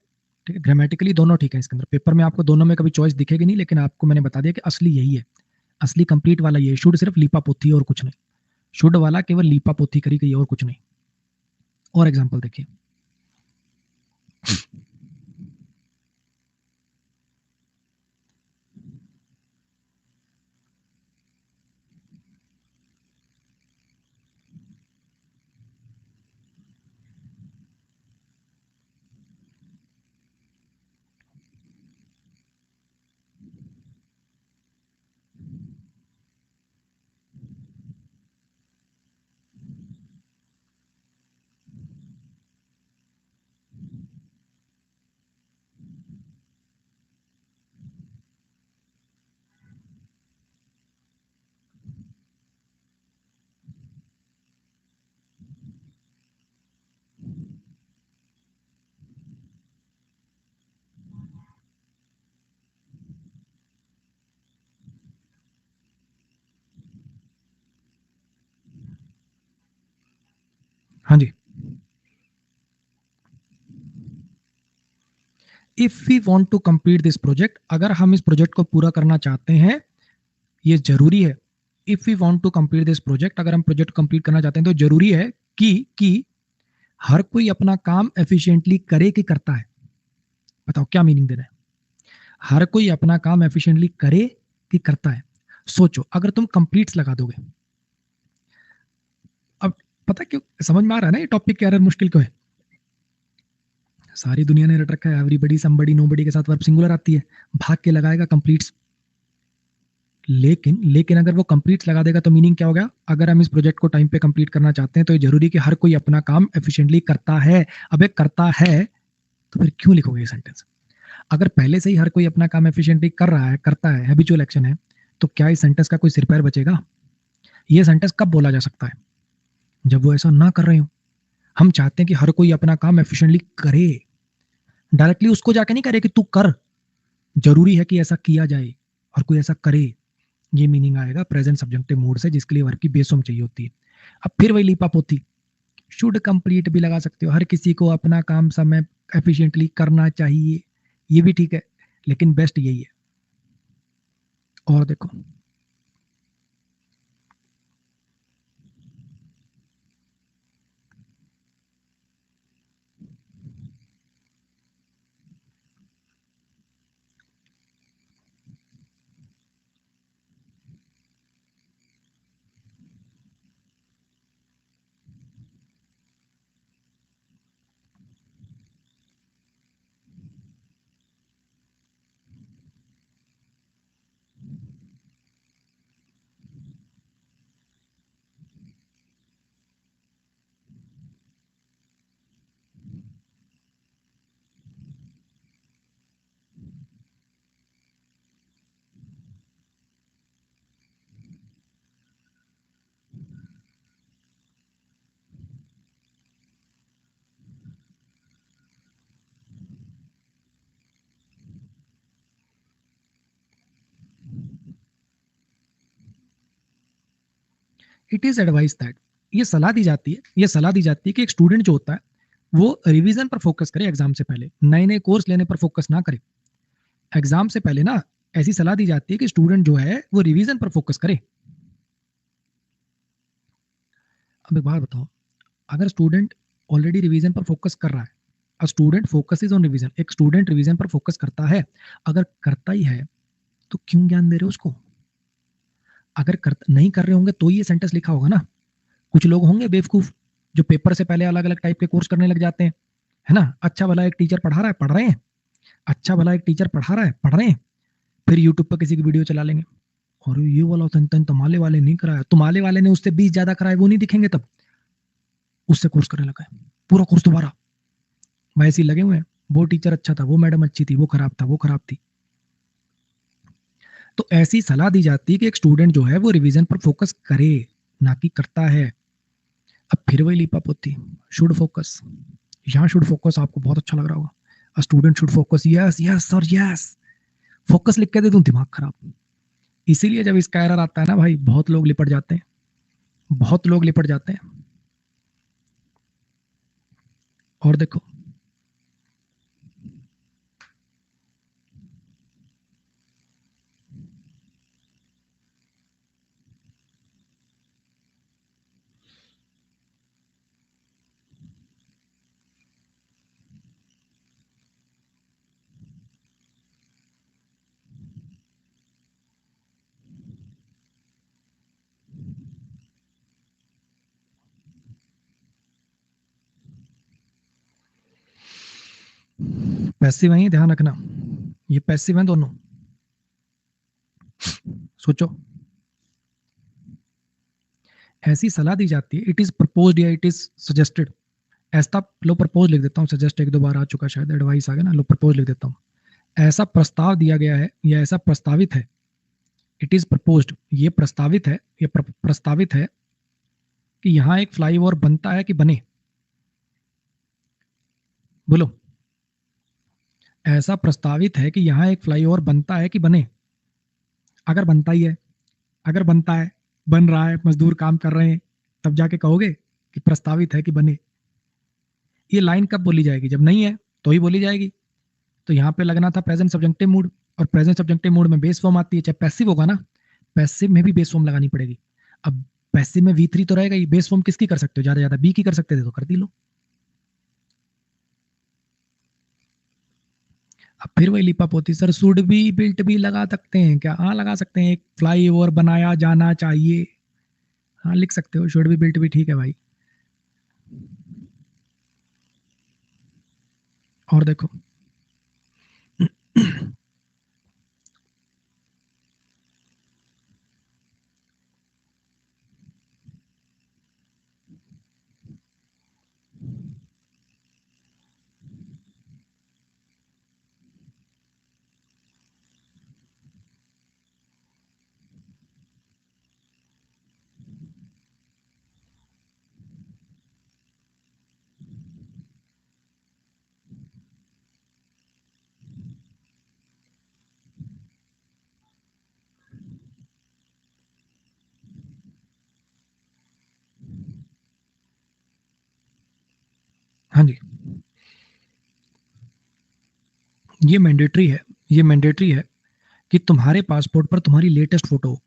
ठीक है, ग्रामेटिकली दोनों ठीक है इसके अंदर। पेपर में आपको दोनों में कभी चॉइस दिखेगी नहीं, लेकिन आपको मैंने बता दिया कि असली यही है, असली कंप्लीट वाला ये। शुड सिर्फ लीपा पोथी और कुछ नहीं, शुड वाला केवल लीपा पोथी करी गई और कुछ नहीं। और एग्जाम्पल देखिए, हाँ जी, if we want to complete this project, अगर हम इस प्रोजेक्ट को पूरा करना चाहते हैं, ये जरूरी है। If we want to complete this project, अगर हम प्रोजेक्ट कंप्लीट करना चाहते हैं तो जरूरी है कि हर कोई अपना काम एफिशिएंटली करे कि करता है। बताओ क्या मीनिंग दे रहा है? हर कोई अपना काम एफिशिएंटली करे कि करता है। सोचो अगर तुम कंप्लीट्स लगा दोगे, अब पता क्यों समझ में आ रहा है ना ये टॉपिक क्या मुश्किल क्यों है? सारी दुनिया ने रट रखा है एवरीबडी समबडी नोबडी के साथ वर्ब सिंगुलर आती है, भाग के लगाएगा कंप्लीट्स। लेकिन अगर वो कंप्लीट्स लगा देगा तो मीनिंग क्या हो गया? अगर हम इस प्रोजेक्ट को टाइम पे कंप्लीट करना चाहते हैं तो ये जरूरी कि हर कोई अपना काम एफिशिएंटली करता है। अब एक करता है तो फिर क्यों लिखोगे ये सेंटेंस? अगर पहले से ही हर कोई अपना काम एफिशिएंटली कर रहा है, करता है, हैबिचुअल एक्शन है, तो क्या इस सेंटेंस का कोई सिर पैर बचेगा? ये सेंटेंस कब बोला जा सकता है? जब वो ऐसा ना कर रहे हो। हम चाहते हैं कि हर कोई अपना काम एफिशिएंटली करे, डायरेक्टली उसको जाके नहीं करे कि तू कर, जरूरी है कि ऐसा किया जाए और कोई ऐसा करे। ये मीनिंग आएगा प्रेजेंट सब्जेक्टिव मूड से, जिसके लिए वर्ब की बेस फॉर्म चाहिए होती है। अब फिर वही लीपा पोती, शुड कंप्लीट भी लगा सकते हो, हर किसी को अपना काम समय एफिशिएंटली करना चाहिए, ये भी ठीक है, लेकिन बेस्ट यही है। और देखो, इट इज एडवाइस दैट, ये सलाह दी जाती है, ये सलाह दी जाती है कि एक स्टूडेंट जो होता है वो रिवीजन पर फोकस करे एग्जाम से पहले, नए नए कोर्स लेने पर फोकस ना करे। एग्जाम से पहले ना ऐसी सलाह दी जाती है कि स्टूडेंट जो है वो रिवीजन पर फोकस करे। अब एक बात बताओ, अगर स्टूडेंट ऑलरेडी रिवीजन पर फोकस कर रहा है, a student focus is on revision, एक स्टूडेंट रिवीजन पर फोकस करता है, अगर करता ही है तो क्यों ज्ञान दे रहे हो उसको? अगर नहीं कर रहे होंगे तो ये सेंटेंस लिखा होगा ना। कुछ लोग होंगे बेवकूफ जो पेपर से पहले अलग अलग टाइप के कोर्स करने लग जाते हैं, है ना। अच्छा भला एक टीचर पढ़ा रहा है, पढ़ रहे हैं। अच्छा भला एक टीचर पढ़ा रहा है, पढ़ रहे हैं। फिर यूट्यूब पर किसी की वीडियो चला लेंगे, और ये वाला तन तमाले वाले नहीं कराया, तुम्हारे वाले ने उससे 20 ज्यादा कराए, वो नहीं दिखेंगे तब, उससे कोर्स करने लगा है पूरा कोर्स दोबारा। वैसे ही लगे हुए हैं, वो टीचर अच्छा था, वो मैडम अच्छी थी, वो खराब था, वो खराब थी। तो ऐसी सलाह दी जाती है कि एक स्टूडेंट जो है वो रिवीजन पर फोकस करे, ना कि करता है। अब फिर वही लीपअप होती, शुड फोकस। यहाँ शुड फोकस आपको बहुत अच्छा लग रहा होगा, a student should focus, yes yes sir yes, focus लिख के दे दूं दिमाग खराब। इसीलिए जब इसका एरर आता है ना भाई, बहुत लोग लिपट जाते हैं, बहुत लोग लिपट जाते हैं। और देखो, पैसिव है, ध्यान रखना, ये पैसिव है दोनों। सोचो, ऐसी सलाह दी जाती है, इट इज प्रपोज्ड या इट इज सजेस्टेड। ऐसा लो प्रपोज लिख देता हूँ, सजेस्ट एक दो बार आ चुका, शायद एडवाइस आ गया ना, लो प्रपोज लिख देता हूँ। ऐसा प्रस्ताव दिया गया है या ऐसा प्रस्तावित है, इट इज प्रपोज्ड, ये प्रस्तावित है, ये प्रस्तावित है कि यहाँ एक फ्लाईओवर बनता है कि बने। बोलो, ऐसा प्रस्तावित है कि यहाँ एक फ्लाईओवर बनता है कि बने। अगर बनता ही है, अगर बनता है, बन रहा है, मजदूर काम कर रहे हैं, तब जाके कहोगे कि प्रस्तावित है कि बने। ये लाइन कब बोली जाएगी? जब नहीं है तो ही बोली जाएगी। तो यहाँ पे लगना था प्रेजेंट सब्जेक्टिव मूड, और प्रेजेंट सब्जेक्टिव मूड में बेस फॉर्म आती है, चाहे पैसिव होगा ना, पैसिव में भी बेस फॉर्म लगानी पड़ेगी। अब पैसिव में V3 तो रहेगा ही, बेस फॉर्म किसकी कर सकते हो? ज्यादा ज्यादा बी की कर सकते थे तो कर दी लो। अब फिर वही लिपअप होती, सर शुड बी बिल्ट भी लगा सकते हैं क्या? हाँ लगा सकते हैं, एक फ्लाई ओवर बनाया जाना चाहिए, हाँ लिख सकते हो, शुड बी बिल्ट भी ठीक है भाई। और देखो हाँ जी, ये मैंडेटरी है, ये मैंडेटरी है कि तुम्हारे पासपोर्ट पर तुम्हारी लेटेस्ट फोटो हो।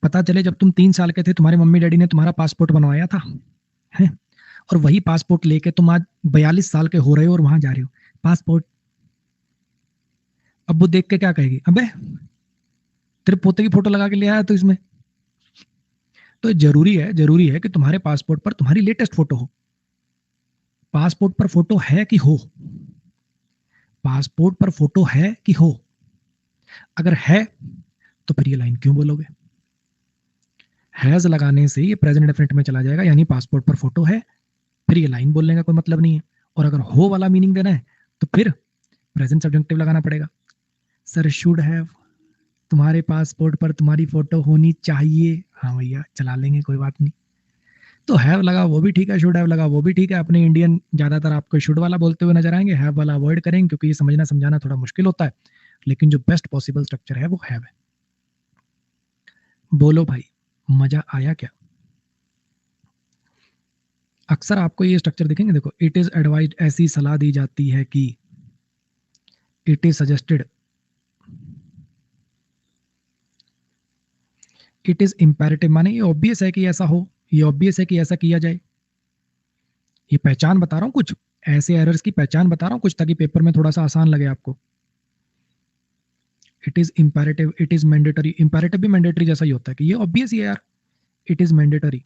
पता चले जब तुम 3 साल के थे, तुम्हारे मम्मी डैडी ने तुम्हारा पासपोर्ट बनवाया था, है, और वही पासपोर्ट लेके तुम आज 42 साल के हो रहे हो और वहां जा रहे हो, पासपोर्ट। अब वो देख के क्या कहेगी, अबे तेरे पोते की फोटो लगा के ले आया तो इसमें। तो जरूरी है, जरूरी है कि तुम्हारे पासपोर्ट पर तुम्हारी लेटेस्ट फोटो हो। पासपोर्ट पर फोटो है कि हो? पासपोर्ट पर फोटो है कि हो? अगर है तो फिर ये लाइन क्यों बोलोगे? हैज लगाने से ये प्रेजेंट डेफिनेट में चला जाएगा, यानी पासपोर्ट पर फोटो है, फिर ये लाइन बोलने का कोई मतलब नहीं है। और अगर हो वाला मीनिंग देना है तो फिर प्रेजेंट सब्जेक्टिव लगाना पड़ेगा। सर शुड हैव, तुम्हारे पासपोर्ट पर तुम्हारी फोटो होनी चाहिए, हाँ भैया चला लेंगे, कोई बात नहीं। तो हैव लगा वो भी ठीक है, शुड हैव लगा वो भी ठीक है। अपने इंडियन ज्यादातर आपको शुड वाला बोलते हुए नजर आएंगे, हैव वाला अवॉइड करेंगे क्योंकि ये समझना समझाना थोड़ा मुश्किल होता है। लेकिन जो बेस्ट पॉसिबल स्ट्रक्चर है वो हैव है। बोलो भाई, मजा आया क्या? अक्सर आपको ये स्ट्रक्चर दिखेंगे, देखो, इट इज एडवाइज्ड, ऐसी सलाह दी जाती है कि, it is suggested, it is imperative, माने ये ऑब्वियस है कि ऐसा हो, ये ऑब्वियस है कि ऐसा किया जाए। ये पहचान बता रहा हूँ कुछ, ऐसे एरर्स की पहचान बता रहा हूँ कुछ, ताकि पेपर में थोड़ा सा आसान लगे आपको। It is imperative, it is mandatory, imperative भी मैंडेटरी जैसा ही होता है कि ये ऑब्वियस ही है यार, it is mandatory,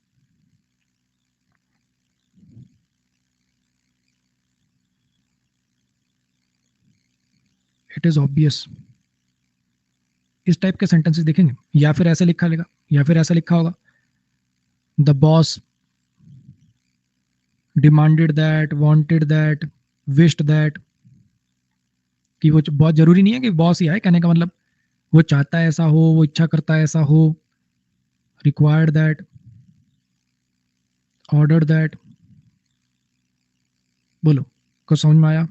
it is obvious. इस टाइप के सेंटेंसेस देखेंगे, या फिर ऐसे लिखा लेगा, या फिर ऐसा लिखा होगा, the boss demanded that, wanted that, wished that, कि वो बहुत जरूरी नहीं है कि बॉस ही आए, कहने का मतलब वो चाहता है ऐसा हो, वो इच्छा करता है ऐसा हो, रिक्वायर्ड दैट, ऑर्डर दैट। बोलो, कुछ समझ में आया?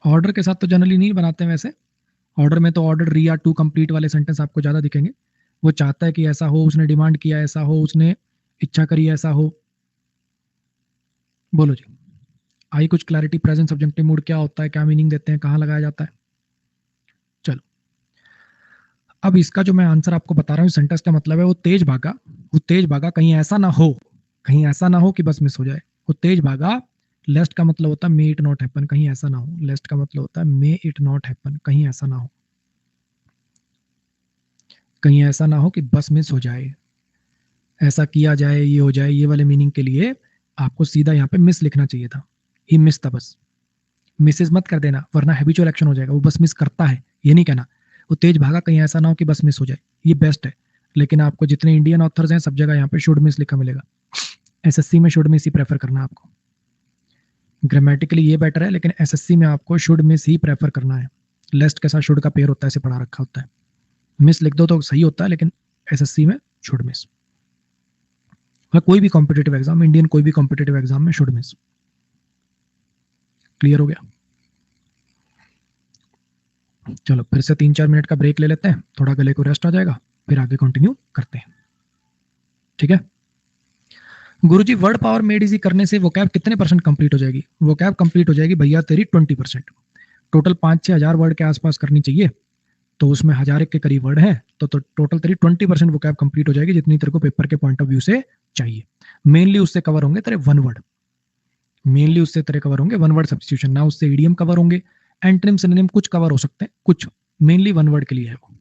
ऑर्डर के साथ तो जनरली नहीं बनाते हैं वैसे, ऑर्डर में तो ऑर्डर री आर टू कंप्लीट वाले सेंटेंस आपको ज्यादा दिखेंगे। वो चाहता है कि ऐसा हो, उसने डिमांड किया ऐसा हो, उसने इच्छा करी ऐसा हो। बोलो जी, आई कुछ क्लैरिटी? प्रेजेंट सब्जेक्टिव मूड क्या होता है, क्या मीनिंग देते हैं, कहाँ लगाया जाता है? चलो, अब इसका जो मैं आंसर आपको बता रहा हूँ, सेंटेंस का मतलब है वो तेज भागा, वो तेज भागा, कहीं ऐसा ना हो, कहीं ऐसा ना हो कि बस मिस हो जाए। वो तेज भागा, लेस्ट का मतलब होता है मे इट नॉट हैपन, कहीं ऐसा ना हो। लेस्ट का मतलब होता है मे इट नॉट हैपन, कहीं ऐसा ना हो, कहीं ऐसा ना हो कि बस मिस हो जाए, ऐसा किया जाए, ये हो जाए। ये वाले मीनिंग के लिए आपको सीधा यहाँ पे मिस लिखना चाहिए था, ही मिस था बस। मिसेज मत कर देना वरना हैबिचुअल एक्शन हो जाएगा, वो बस मिस करता है, ये नहीं कहना। वो तेज भागा, कहीं ऐसा ना हो कि बस मिस हो जाए, ये बेस्ट है। लेकिन आपको जितने इंडियन ऑथर्स हैं सब जगह यहाँ पे शुड मिस लिखा मिलेगा। एसएससी में शुड मिस ही प्रेफर करना है आपको। ग्रामेटिकली ये बेटर है, लेकिन एसएससी में आपको शुड मिस ही प्रेफर करना है। लेस्ट के साथ शुड का पेयर होता है, ऐसे पढ़ा रखा होता है। मिस लिख दो तो सही होता है, लेकिन एसएससी में शुड मिस। कोई भी कॉम्पिटेटिव एग्जाम, इंडियन कोई भी कॉम्पिटेटिव एग्जाम में शुड मिस। क्लियर हो गया? चलो फिर से 3-4 मिनट का ब्रेक ले लेते हैं, थोड़ा गले को रेस्ट आ जाएगा, फिर आगे कंटिन्यू करते हैं। ठीक है? गुरुजी, वर्ड पावर मेड इजी करने से वो कैब कितने परसेंट कंप्लीट हो जाएगी? वो कैब कंप्लीट हो जाएगी भैया तेरी 20%। टोटल 5-6 हज़ार वर्ड के आसपास करनी चाहिए, तो उसमें 1,000 के करीब वर्ड है, तो टोटल तेरी 20% वो कैब कंप्लीट हो जाएगी, जितनी तेरे को पेपर के पॉइंट ऑफ व्यू से चाहिए। मेनली उससे कवर होंगे तेरे वन वर्ड, मेनली उससे तेरे कवर होंगे वन वर्ड सब्स्टिट्यूशन, ना उससे ईडीएम कवर होंगे, एंटोनिम सिनोनिम कुछ कवर हो सकते हैं, कुछ मेनली वन वर्ड के लिए है वो।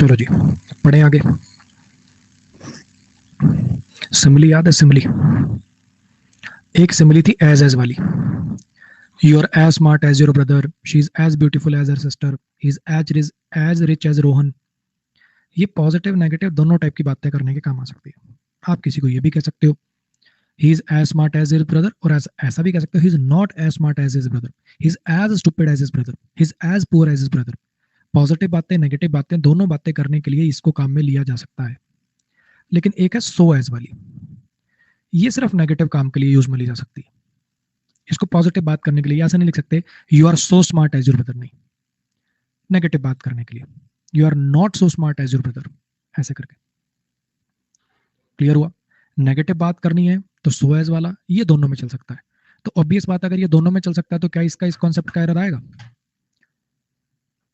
चलो जी पढ़े आगे। सिमिली याद है? सिमिली, एक सिमिली थी एज वाली। You are as smart as your brother, she is as beautiful as her sister, he is as rich as Rohan. ये पॉजिटिव नेगेटिव दोनों टाइप की बातें करने के काम आ सकती है। आप किसी को ये भी कह सकते हो he is as smart as his brother, और ऐसा भी कह सकते हो he is not as smart as his brother, he is as stupid as his brother, he is as poor as his brother. Positive बातें नेगेटिव बातें दोनों बातें करने के लिए इसको काम में लिया जा सकता है। लेकिन एक है सो एज वाली, ये सिर्फ नेगेटिव काम के लिए यूज में ली जा सकती है। इसको पॉजिटिव बात करने के लिए ऐसा नहीं लिख सकते you are so smart as your brother, नहीं, नेगेटिव बात करने के लिए you are not so smart as your brother, ऐसे करके। क्लियर हुआ? नेगेटिव बात करनी है तो सो एज वाला, ये दोनों में चल सकता है। तो ऑब्वियस बात, अगर ये दोनों में चल सकता है तो क्या इसका इस कॉन्सेप्ट का एरर आएगा?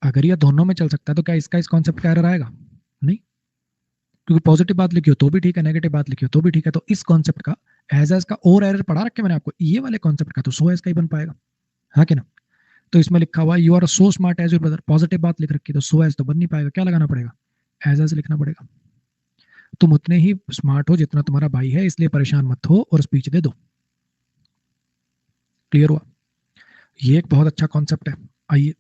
अगर ये दोनों में चल सकता है तो क्या इसका इस कॉन्सेप्ट का एरर आएगा? नहीं, क्योंकि पॉजिटिव बात लिखी हो तो भी ठीक है, नेगेटिव बात लिखी हो तो भी ठीक है। तो इस कॉन्सेप्ट का एज का और एरर पढ़ा रखे मैंने आपको, ये वाले कॉन्सेप्ट का तो सो एज का ही बन पाएगा, हाँ कि ना? तो इसमें लिखा हुआ you are so smart as your brother, positive बात लिख रखी है तो सो एज तो बन नहीं पाएगा, क्या लगाना पड़ेगा? एज लिखना पड़ेगा। तुम उतने ही स्मार्ट हो जितना तुम्हारा भाई है, इसलिए परेशान मत हो और स्पीच दे दो। क्लियर हुआ? ये एक बहुत अच्छा कॉन्सेप्ट है। आइए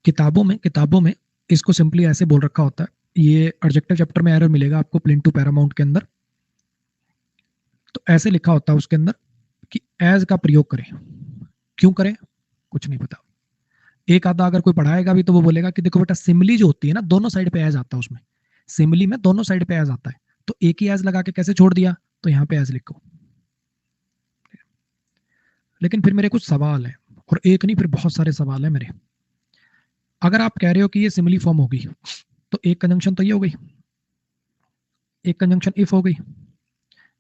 किताबों में इसको सिंपली ऐसे बोल रखा होता है, ये एडजेक्टिव चैप्टर में एरर मिलेगा आपको प्लिंटू पैरामाउंट के अंदर। तो ऐसे लिखा होता है उसके अंदर कि एज का प्रयोग करें। क्यों करें? कुछ नहीं पता। एक आधा अगर कोई पढ़ाएगा भी तो वो बोलेगा कि देखो बेटा सिमिली जो होती है ना, दोनों साइड पे एज आता है उसमें, सिमिली में दोनों साइड पे एज आता है, तो एक ही एज लगा के कैसे छोड़ दिया? तो यहाँ पे एज लिखो। लेकिन फिर मेरे कुछ सवाल है, और एक नहीं फिर बहुत सारे सवाल है मेरे। अगर आप कह रहे हो कि ये सिमिली फॉर्म होगी तो एक कंजंक्शन तो ये हो गई, एक कंजंक्शन इफ हो गई,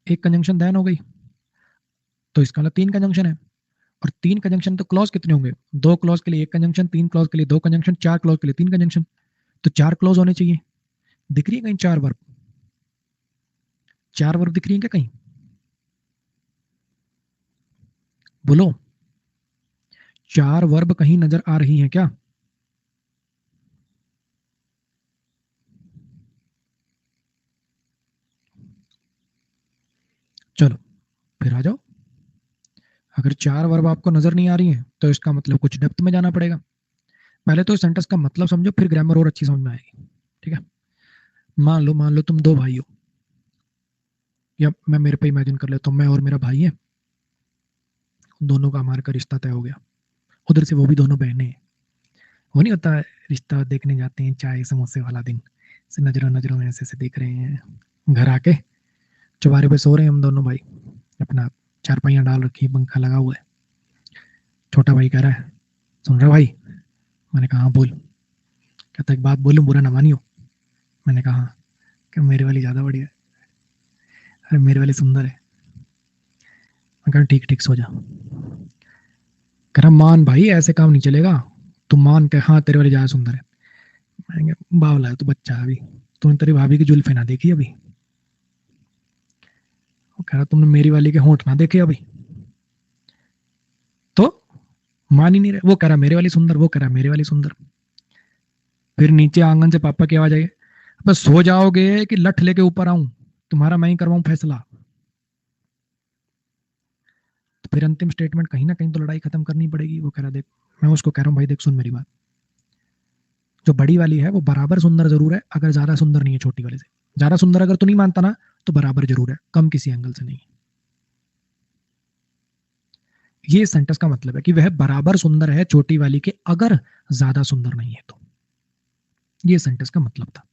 एक कंजंक्शन देन हो गई, तो इसका मतलब तीन कंजंक्शन है। और तीन कंजंक्शन तो क्लॉज कितने होंगे? दो क्लॉज के लिए एक कंजंक्शन, तीन क्लॉज के लिए दो कंजंक्शन, चार क्लॉज के लिए तीन कंजंक्शन, तो चार क्लॉज होने चाहिए। दिख रही है कहीं चार वर्ब? चार वर्ब दिख रही है क्या कहीं? बोलो, चार वर्ब कहीं नजर आ रही हैं क्या? चलो फिर आ जाओ। अगर चार वर्ब आपको नजर नहीं आ रही हैं तो इसका मतलब कुछ डेप्थ में जाना पड़ेगा। पहले तो इस सेंटेंस का मतलब समझो, फिर ग्रामर और अच्छी समझ में आएगी। ठीक है? मान लो तुम दो भाई हो, या मैं मेरे पे इमेजिन कर लेता हूँ, मैं और मेरा भाई है, दोनों का हमारे का रिश्ता तय हो गया। उधर से वो भी दोनों बहनें हैं। वो नहीं होता रिश्ता देखने जाते हैं चाय समोसे वाला दिन, से नजरों नजरों में ऐसे देख रहे हैं, घर आके चौबारे पे सो रहे हैं हम दोनों भाई, अपना चारपाइयाँ डाल रखी, पंखा लगा हुआ है। छोटा भाई कह रहा है सुन रहा भाई? मैंने कहा हाँ बोल। कहता एक बात बोलूं, बुरा ना मानियो। मैंने कहा हाँ। कि मेरे वाली ज्यादा बढ़िया है। अरे मेरे वाली सुंदर है। मैं कहा ठीक ठीक सो जा। कह रहा मान भाई ऐसे काम नहीं चलेगा, तू मान के हाँ तेरे वाली ज्यादा सुंदर है। मैंने कहा बावला है तू, बच्चा है अभी, तूने तेरी भाभी की जुल्फे ना देखी अभी। वो कह रहा तुमने मेरी वाली के होंठ ना देखे अभी। तो मान ही नहीं रहे। वो कह रहा मेरे वाली सुंदर, वो कह रहा मेरे वाली सुंदर। फिर नीचे आंगन से पापा की आवाज आई, बस सो जाओगे कि लठ लेके ऊपर आऊं, तुम्हारा मैं ही करवाऊं फैसला। तो फिर अंतिम स्टेटमेंट कहीं ना कहीं तो लड़ाई खत्म करनी पड़ेगी। वो कह रहा देख, मैं उसको कह रहा हूँ भाई देख सुन मेरी बात, जो बड़ी वाली है वो बराबर सुंदर जरूर है, अगर ज्यादा सुंदर नहीं है छोटी वाले से। ज्यादा सुंदर अगर तू नहीं मानता ना तो बराबर जरूर है, कम किसी एंगल से नहीं। ये सेंटेंस का मतलब है कि वह बराबर सुंदर है छोटी वाली के, अगर ज्यादा सुंदर नहीं है तो। ये सेंटेंस का मतलब था।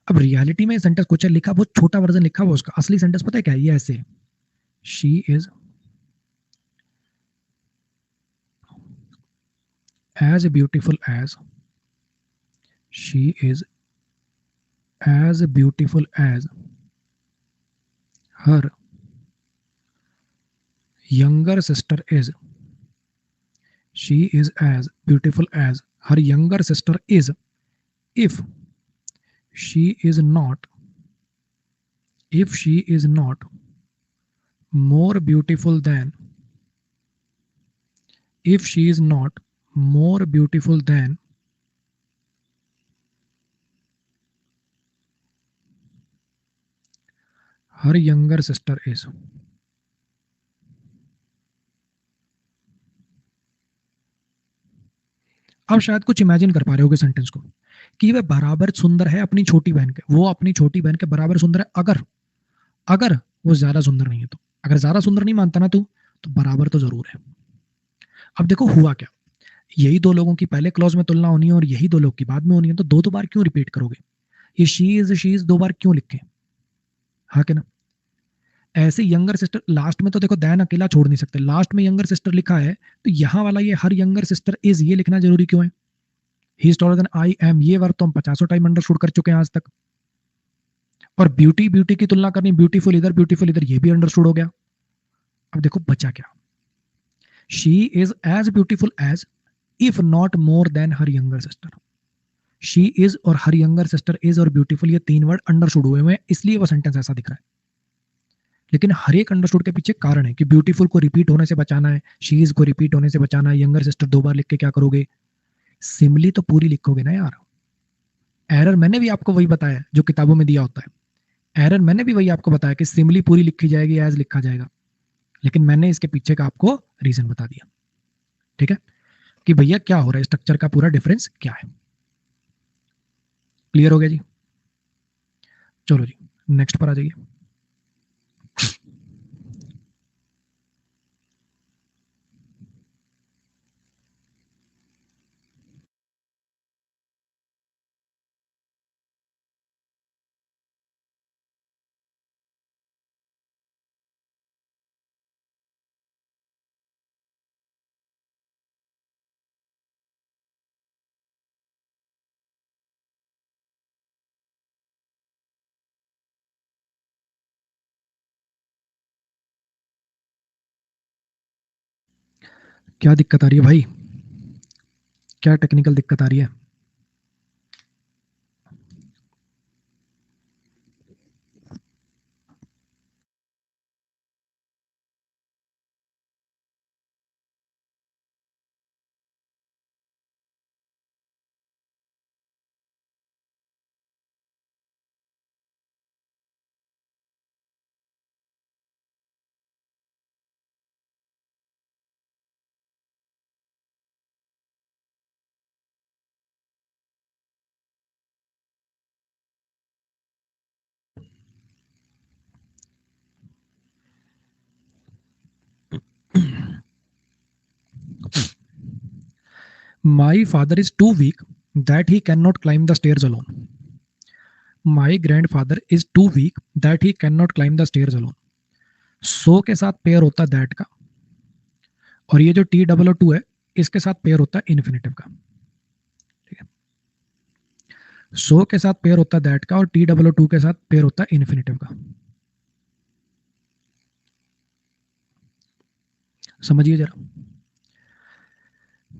अब रियलिटी में सेंटेंस कुछ है लिखा, वो छोटा वर्जन लिखा हुआ उसका, असली सेंटेंस पता है क्या है? ये ऐसे, she is as beautiful as, she is as beautiful as her younger sister is, she is as beautiful as her younger sister is, if she is not, if she is not more beautiful than, if she is not more beautiful than her younger sister is, आप शायद कुछ imagine कर पा रहे होगे sentence को कि वह बराबर सुंदर है अपनी छोटी बहन के, वो अपनी छोटी बहन के बराबर सुंदर है अगर, अगर वो ज्यादा सुंदर नहीं है तो, अगर ज्यादा सुंदर नहीं मानता ना तू, तो बराबर तो जरूर है। अब देखो हुआ क्या, यही दो लोगों की पहले क्लॉज में तुलना होनी है और यही दो लोग की बाद में होनी है, तो दो दो बार क्यों रिपीट करोगे? ये शी इज दो बार क्यों लिखे? हाँ कि ना? ऐसे यंगर सिस्टर लास्ट में तो देखो दैन अकेला छोड़ नहीं सकते, लास्ट में यंगर सिस्टर लिखा है तो यहाँ वाला ये हर यंगर सिस्टर इज ये लिखना जरूरी क्यों है? He is taller than I am, ये वर्ड तो हम पचासों टाइम अंडरस्टूड कर चुके हैं आज तक। और ब्यूटी ब्यूटी की तुलना करनी, ब्यूटीफुल इधर ये भी अंडरस्टूड हो गया। अब देखो बचा क्या, she is as beautiful as, if not more than her younger sister. She is और हर यंगर सिस्टर इज और ब्यूटीफुल ये तीन वर्ड अंडरस्टूड हुए हैं, इसलिए वो सेंटेंस ऐसा दिख रहा है। लेकिन हर एक अंडरस्टूड के पीछे कारण है कि ब्यूटीफुल को रिपीट होने से बचाना है, शी इज को रिपीट होने से बचाना है, यंगर सिस्टर दो बार लिख के क्या करोगे? सिमली तो पूरी लिखोगे ना यार। एरर मैंने भी आपको वही बताया जो किताबों में दिया होता है, एरर मैंने भी वही आपको बताया कि सिमली पूरी लिखी जाएगी, एज लिखा जाएगा, लेकिन मैंने इसके पीछे का आपको रीजन बता दिया। ठीक है कि भैया क्या हो रहा है, स्ट्रक्चर का पूरा डिफरेंस क्या है। क्लियर हो गया जी? चलो जी नेक्स्ट पर आ जाइए। क्या दिक्कत आ रही है भाई, क्या टेक्निकल दिक्कत आ रही है? My father is too weak that he cannot climb the stairs alone. My grandfather is too weak that he cannot climb the stairs alone. सो के साथ पेयर होता है दैट का, और ये जो टी डबल ओ टू है इसके साथ पेयर होता है इन्फिनेटिव का। ठीक है, सो के साथ पेयर होता है दैट का और टी डबल ओ टू के साथ पेयर होता है इन्फिनेटिव का। समझिए जरा,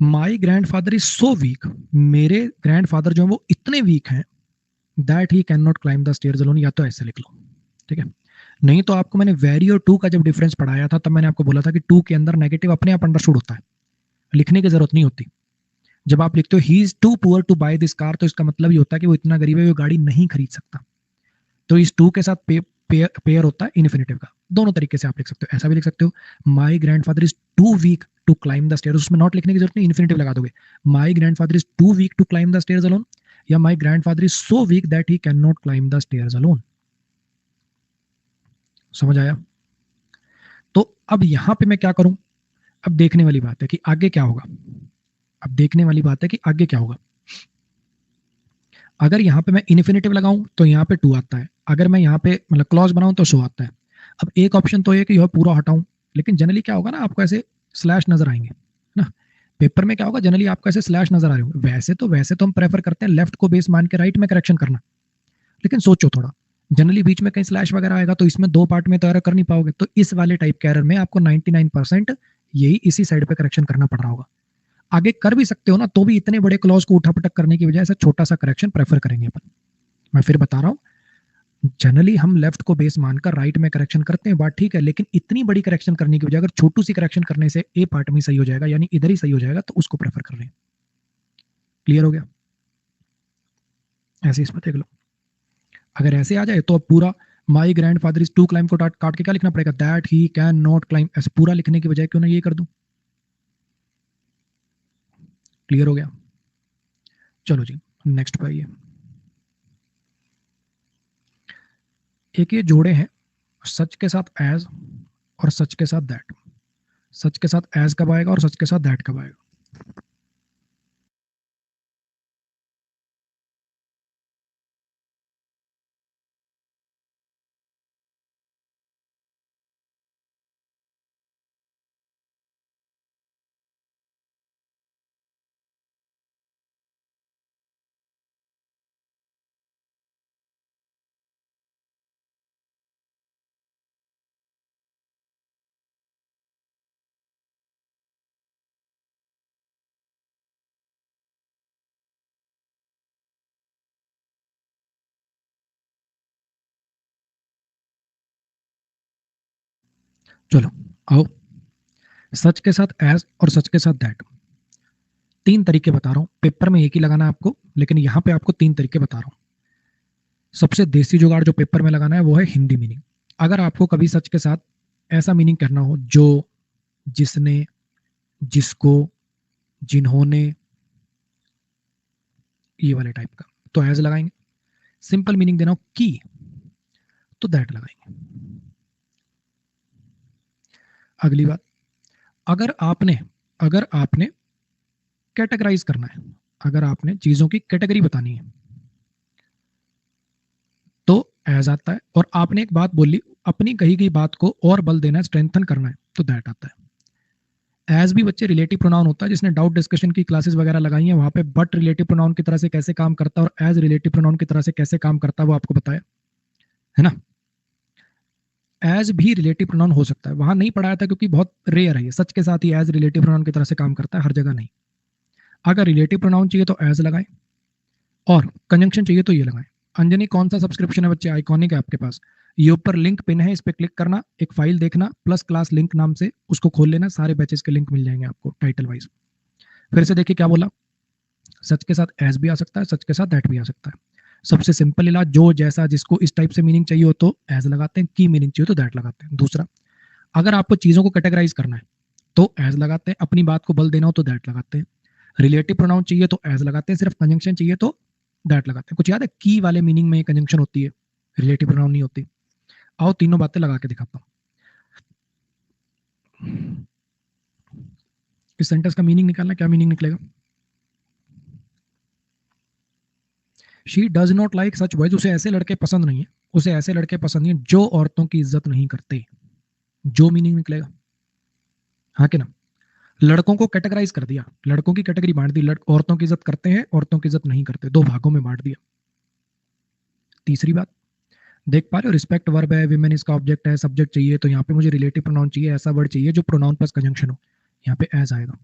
माई ग्रैंडफादर इज सो वीक, मेरे ग्रैंडफादर जो है वो इतने वीक हैं, that he can not climb the stairs alone, या तो ऐसे लिख लो। ठीक है, नहीं तो आपको मैंने वेरी और टू का जब डिफरेंस पढ़ाया था तब मैंने आपको बोला था कि टू के अंदर नेगेटिव अपने आप अंडरस्टूड होता है, लिखने की जरूरत नहीं होती। जब आप लिखते हो he is too poor to buy this car, तो इसका मतलब ये होता है कि वो इतना गरीब है वो गाड़ी नहीं खरीद सकता। तो इस टू के साथ पेयर होता है इन्फिनेटिव का। दोनों तरीके से आप लिख सकते हो, ऐसा भी लिख सकते हो my grandfather is too weak to climb the stairs, उसमें नॉट लिखने की जरूरत नहीं, इन्फिनेटिव लगा दोगे। My grandfather is too weak to climb the stairs alone, या my grandfather is so weak that he can not climb the stairs alone. समझ आया? तो अब यहां पे मैं क्या करूं, अब देखने वाली बात है कि आगे क्या होगा। अब देखने वाली बात है कि आगे क्या होगा। अगर यहाँ पे मैं इन्फिनेटिव लगाऊं तो यहाँ पे टू आता है, अगर मैं यहाँ पे मतलब क्लॉज बनाऊं तो सो आता है। अब एक ऑप्शन तो ये कि यह पूरा हटाऊं, लेकिन जनरली क्या होगा ना, आपको ऐसे स्लैश नजर आएंगे ना, पेपर में क्या होगा जनरली आपको ऐसे स्लैश नजर आ रहे होंगे। वैसे तो हम प्रेफर करते हैं लेफ्ट को बेस मान के राइट में करेक्शन करना, लेकिन सोचो थोड़ा, जनरली बीच में कहीं स्लैश वगैरह आएगा तो इसमें दो पार्ट में तो एरर कर नहीं पाओगे, तो इस वाले टाइप के एरर में आपको 99% यही इसी साइड पे करेक्शन करना पड़ रहा होगा। आगे कर भी सकते हो ना, तो भी इतने बड़े क्लॉज को उठापटक करने की बजाय ऐसा छोटा सा करेक्शन प्रेफर करेंगे अपन। मैं फिर बता रहा हूँ, जनरली हम लेफ्ट को बेस मानकर राइट में करेक्शन करते हैं, बात ठीक है, लेकिन इतनी बड़ी करेक्शन करने की बजाय अगर छोटू सी करेक्शन करने से ए पार्ट में सही हो जाएगा, यानी इधर ही सही हो जाएगा, तो उसको प्रेफर कर रहे हैं। क्लियर हो गया? ऐसे इसमें देख लो, अगर ऐसे आ जाए तो अब पूरा my grandfather is to climb को काट के क्या लिखना पड़ेगा, that he can not climb, ऐसे पूरा लिखने की बजाय क्यों ना ये कर दूं। क्लियर हो गया। चलो जी नेक्स्ट पे आइए। एक ये जोड़े हैं सच के साथ एज और सच के साथ दैट। सच के साथ एज कब आएगा और सच के साथ दैट कब आएगा। चलो आओ, सच के साथ एज और सच के साथ दैट, तीन तरीके बता रहा हूं। पेपर में एक ही लगाना है आपको, लेकिन यहां पे आपको तीन तरीके बता रहा हूं। सबसे देसी जुगाड़ जो पेपर में लगाना है वो है हिंदी मीनिंग। अगर आपको कभी सच के साथ ऐसा मीनिंग करना हो जो, जिसने, जिसको, जिन्होंने, ये वाले टाइप का, तो एज लगाएंगे। सिंपल मीनिंग देना हो की, तो दैट लगाएंगे। अगली बात, अगर आपने अगर आपने कैटेगराइज करना है, अगर आपने चीजों की कैटेगरी बतानी है तो एज आता है। और आपने एक बात बोली, अपनी कही गई बात को और बल देना है, स्ट्रेंथन करना है, तो दैट आता है। एज भी बच्चे रिलेटिव प्रोनाउन होता है, जिसने डाउट डिस्कशन की क्लासेस वगैरह लगाई हैं वहां पे बट रिलेटिव प्रोनाउन की तरह से कैसे काम करता है और एज रिलेटिव प्रोनाउन की तरह से कैसे काम करता है वो आपको बताया है ना। एज भी रिलेटिव प्रोनाउन हो सकता है, वहां नहीं पढ़ाया था क्योंकि बहुत रेयर है ये। सच के साथ ही एज रिलेटिव प्रोनाउन की तरह से काम करता है, हर जगह नहीं। अगर रिलेटिव प्रोनाउन चाहिए तो एज लगाएं, और कंजंक्शन चाहिए तो ये लगाएं। अंजनी कौन सा सब्सक्रिप्शन है बच्चे, आइकॉनिक है आपके पास, ये ऊपर लिंक पिन है, इस पर क्लिक करना, एक फाइल देखना प्लस क्लास लिंक नाम से, उसको खोल लेना, सारे बैचेस के लिंक मिल जाएंगे आपको टाइटल वाइज। फिर से देखिए क्या बोला, सच के साथ एज भी आ सकता है, सच के साथ दैट भी आ सकता है। सबसे सिंपल इलाज, जो जैसा जिसको इस टाइप से मीनिंग चाहिए हो तो एज लगाते हैं, की मीनिंग चाहिए तो दैट लगाते हैं। दूसरा, अगर आपको चीजों को कैटेगराइज करना है तो एज लगाते हैं, अपनी बात को बल देना हो तो दैट लगाते हैं। रिलेटिव प्रोनाउन चाहिए तो एज लगाते हैं, सिर्फ कंजंक्शन चाहिए तो दैट लगाते हैं। कुछ याद है की वाले मीनिंग में कंजंक्शन होती है, रिलेटिव प्रोनाउन नहीं होती। आओ तीनों बातें लगा के दिखाता हूँ। इस सेंटेंस का मीनिंग निकालना, क्या मीनिंग निकलेगा। She does not like such boys, उसे ऐसे लड़के पसंद नहीं है, उसे ऐसे लड़के पसंद नहीं है जो औरतों की इज्जत नहीं करते। जो मीनिंग निकलेगा, हाँ कि ना। लड़कों को कैटेगराइज कर दिया, लड़कों की कैटेगरी बांट दी, औरतों की इज्जत करते हैं, औरतों की इज्जत नहीं करते, दो भागों में बांट दिया। तीसरी बात, देख पा रहे हो, रिस्पेक्ट वर्ब है, विमेन इसका ऑब्जेक्ट है, सब्जेक्ट चाहिए तो यहाँ पे मुझे रिलेटिव प्रोनाउन चाहिए, ऐसा वर्ड चाहिए जो प्रोनाउन प्लस कंजंक्शन हो, यहाँ पे एज आएगा।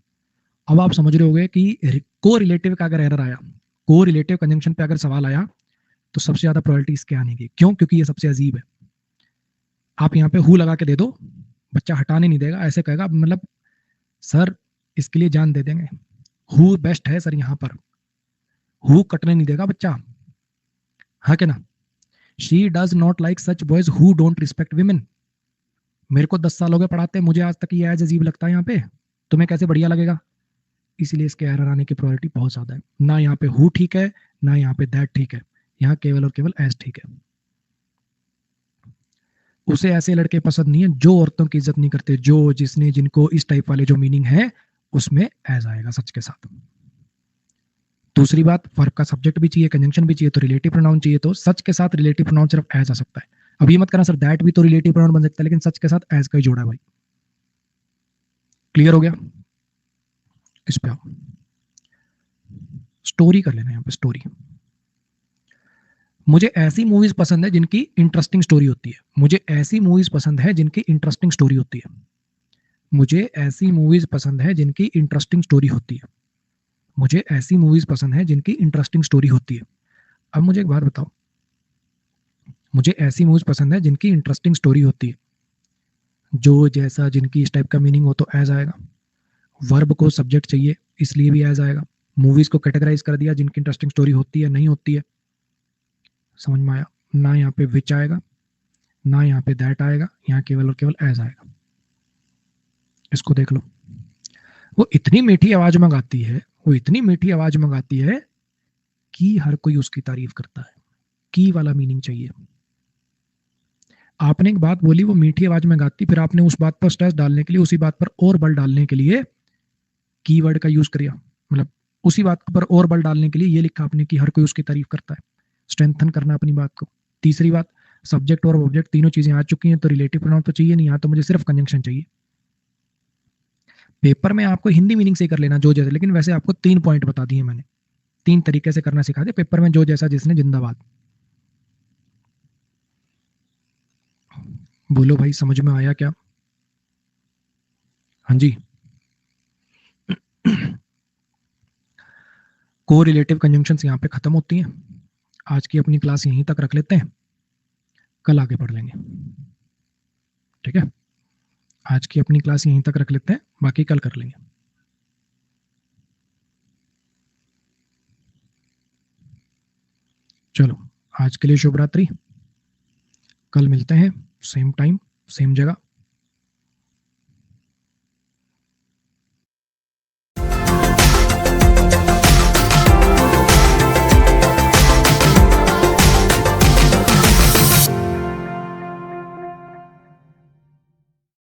अब आप समझ रहे होगे कि को रिलेटिव का अगर एरर आया, को रिलेटिव कंजंक्शन पे अगर सवाल आया तो सबसे ज्यादा प्रोबेबिलिटी इसके आने की। क्यों? क्योंकि ये सबसे अजीब है। आप यहाँ पे हु लगा के दे दो, बच्चा हटाने नहीं देगा, ऐसे कहेगा मतलब सर इसके लिए जान दे देंगे, हु बेस्ट है सर यहाँ पर, हु कटने नहीं देगा बच्चा, हाँ कि ना। She does not like such boys who don't respect women. मेरे को 10 साल हो गए पढ़ाते, मुझे आज तक ये एज अजीब लगता है यहाँ पे, तुम्हें कैसे बढ़िया लगेगा। इसीलिए इसके एरर आने की प्रोबेबिलिटी बहुत ज्यादा है। ना यहाँ पे हु ठीक है, ना यहाँ पे दैट ठीक है, यहाँ केवल और केवल एज ठीक है। उसे ऐसे लड़के पसंद नहीं है जो औरतों की इज्जत नहीं करते, जो, जिसने, जिनको, इस टाइप वाले जो मीनिंग है उसमें एज आएगा सच के साथ। दूसरी बात, वर्ब का सब्जेक्ट भी चाहिए, कंजंक्शन भी चाहिए, तो रिलेटिव प्रोनाउन चाहिए तो सच के साथ रिलेटिव प्रोनाउन सिर्फ एज आ सकता है। अब ये मत करना सर दैट भी तो रिलेटिव प्रोनाउन बन सकता है, लेकिन सच के साथ एज का ही जोड़ा है भाई। क्लियर हो गया। इस पे आओ, स्टोरी कर लेना, यहाँ पे स्टोरी। मुझे ऐसी मूवीज पसंद है जिनकी इंटरेस्टिंग स्टोरी होती है, मुझे ऐसी मूवीज पसंद है जिनकी इंटरेस्टिंग स्टोरी होती है, मुझे ऐसी मूवीज पसंद है जिनकी इंटरेस्टिंग स्टोरी होती है, मुझे ऐसी मूवीज पसंद है जिनकी इंटरेस्टिंग स्टोरी होती है। अब मुझे एक बात बताओ, मुझे ऐसी मूवीज पसंद है जिनकी इंटरेस्टिंग स्टोरी होती है, जो, जैसा, जिनकी, इस टाइप का मीनिंग हो तो एज आएगा। वर्ब को सब्जेक्ट चाहिए इसलिए भी एज आएगा। मूवीज को कैटेगराइज कर दिया, जिनकी इंटरेस्टिंग स्टोरी होती है नहीं होती है, समझ में आया ना। यहाँ पे विच आएगा, ना यहाँ पे दैट आएगा, यहाँ केवल और केवल एज आएगा। इसको देख लो, वो इतनी मीठी आवाज मंगाती है, वो इतनी मीठी आवाज मंगाती है कि हर कोई उसकी तारीफ करता है। की वाला मीनिंग चाहिए। आपने एक बात बोली, वो मीठी आवाज में गाती, फिर आपने उस बात पर स्ट्रेस डालने के लिए, उसी बात पर और बल डालने के लिए कीवर्ड का यूज किया, मतलब उसी बात पर और बल डालने के लिए ये लिखा आपने कि हर कोई उसकी तारीफ करता है, स्ट्रेंथन करना अपनी बात को। तीसरी बात, सब्जेक्ट और ऑब्जेक्ट तीनों चीजें आ चुकी हैं, तो रिलेटिव प्रोनाउन तो चाहिए नहीं, यहाँ तो मुझे सिर्फ कंजंक्शन चाहिए। पेपर में आपको हिंदी मीनिंग से कर लेना जो जैसे, लेकिन वैसे आपको 3 पॉइंट बता दिए मैंने, 3 तरीके से करना सिखा दिया पेपर में, जो जैसा जिसने जिंदाबाद। बोलो भाई, समझ में आया क्या? हाँ जी। को रिलेटिव कंजंक्शंस यहाँ पे खत्म होती हैं। आज की अपनी क्लास यहीं तक रख लेते हैं, कल आगे पढ़ लेंगे। ठीक है, आज की अपनी क्लास यहीं तक रख लेते हैं, बाकी कल कर लेंगे। चलो, आज के लिए शुभ रात्रि। कल मिलते हैं, सेम टाइम सेम जगह।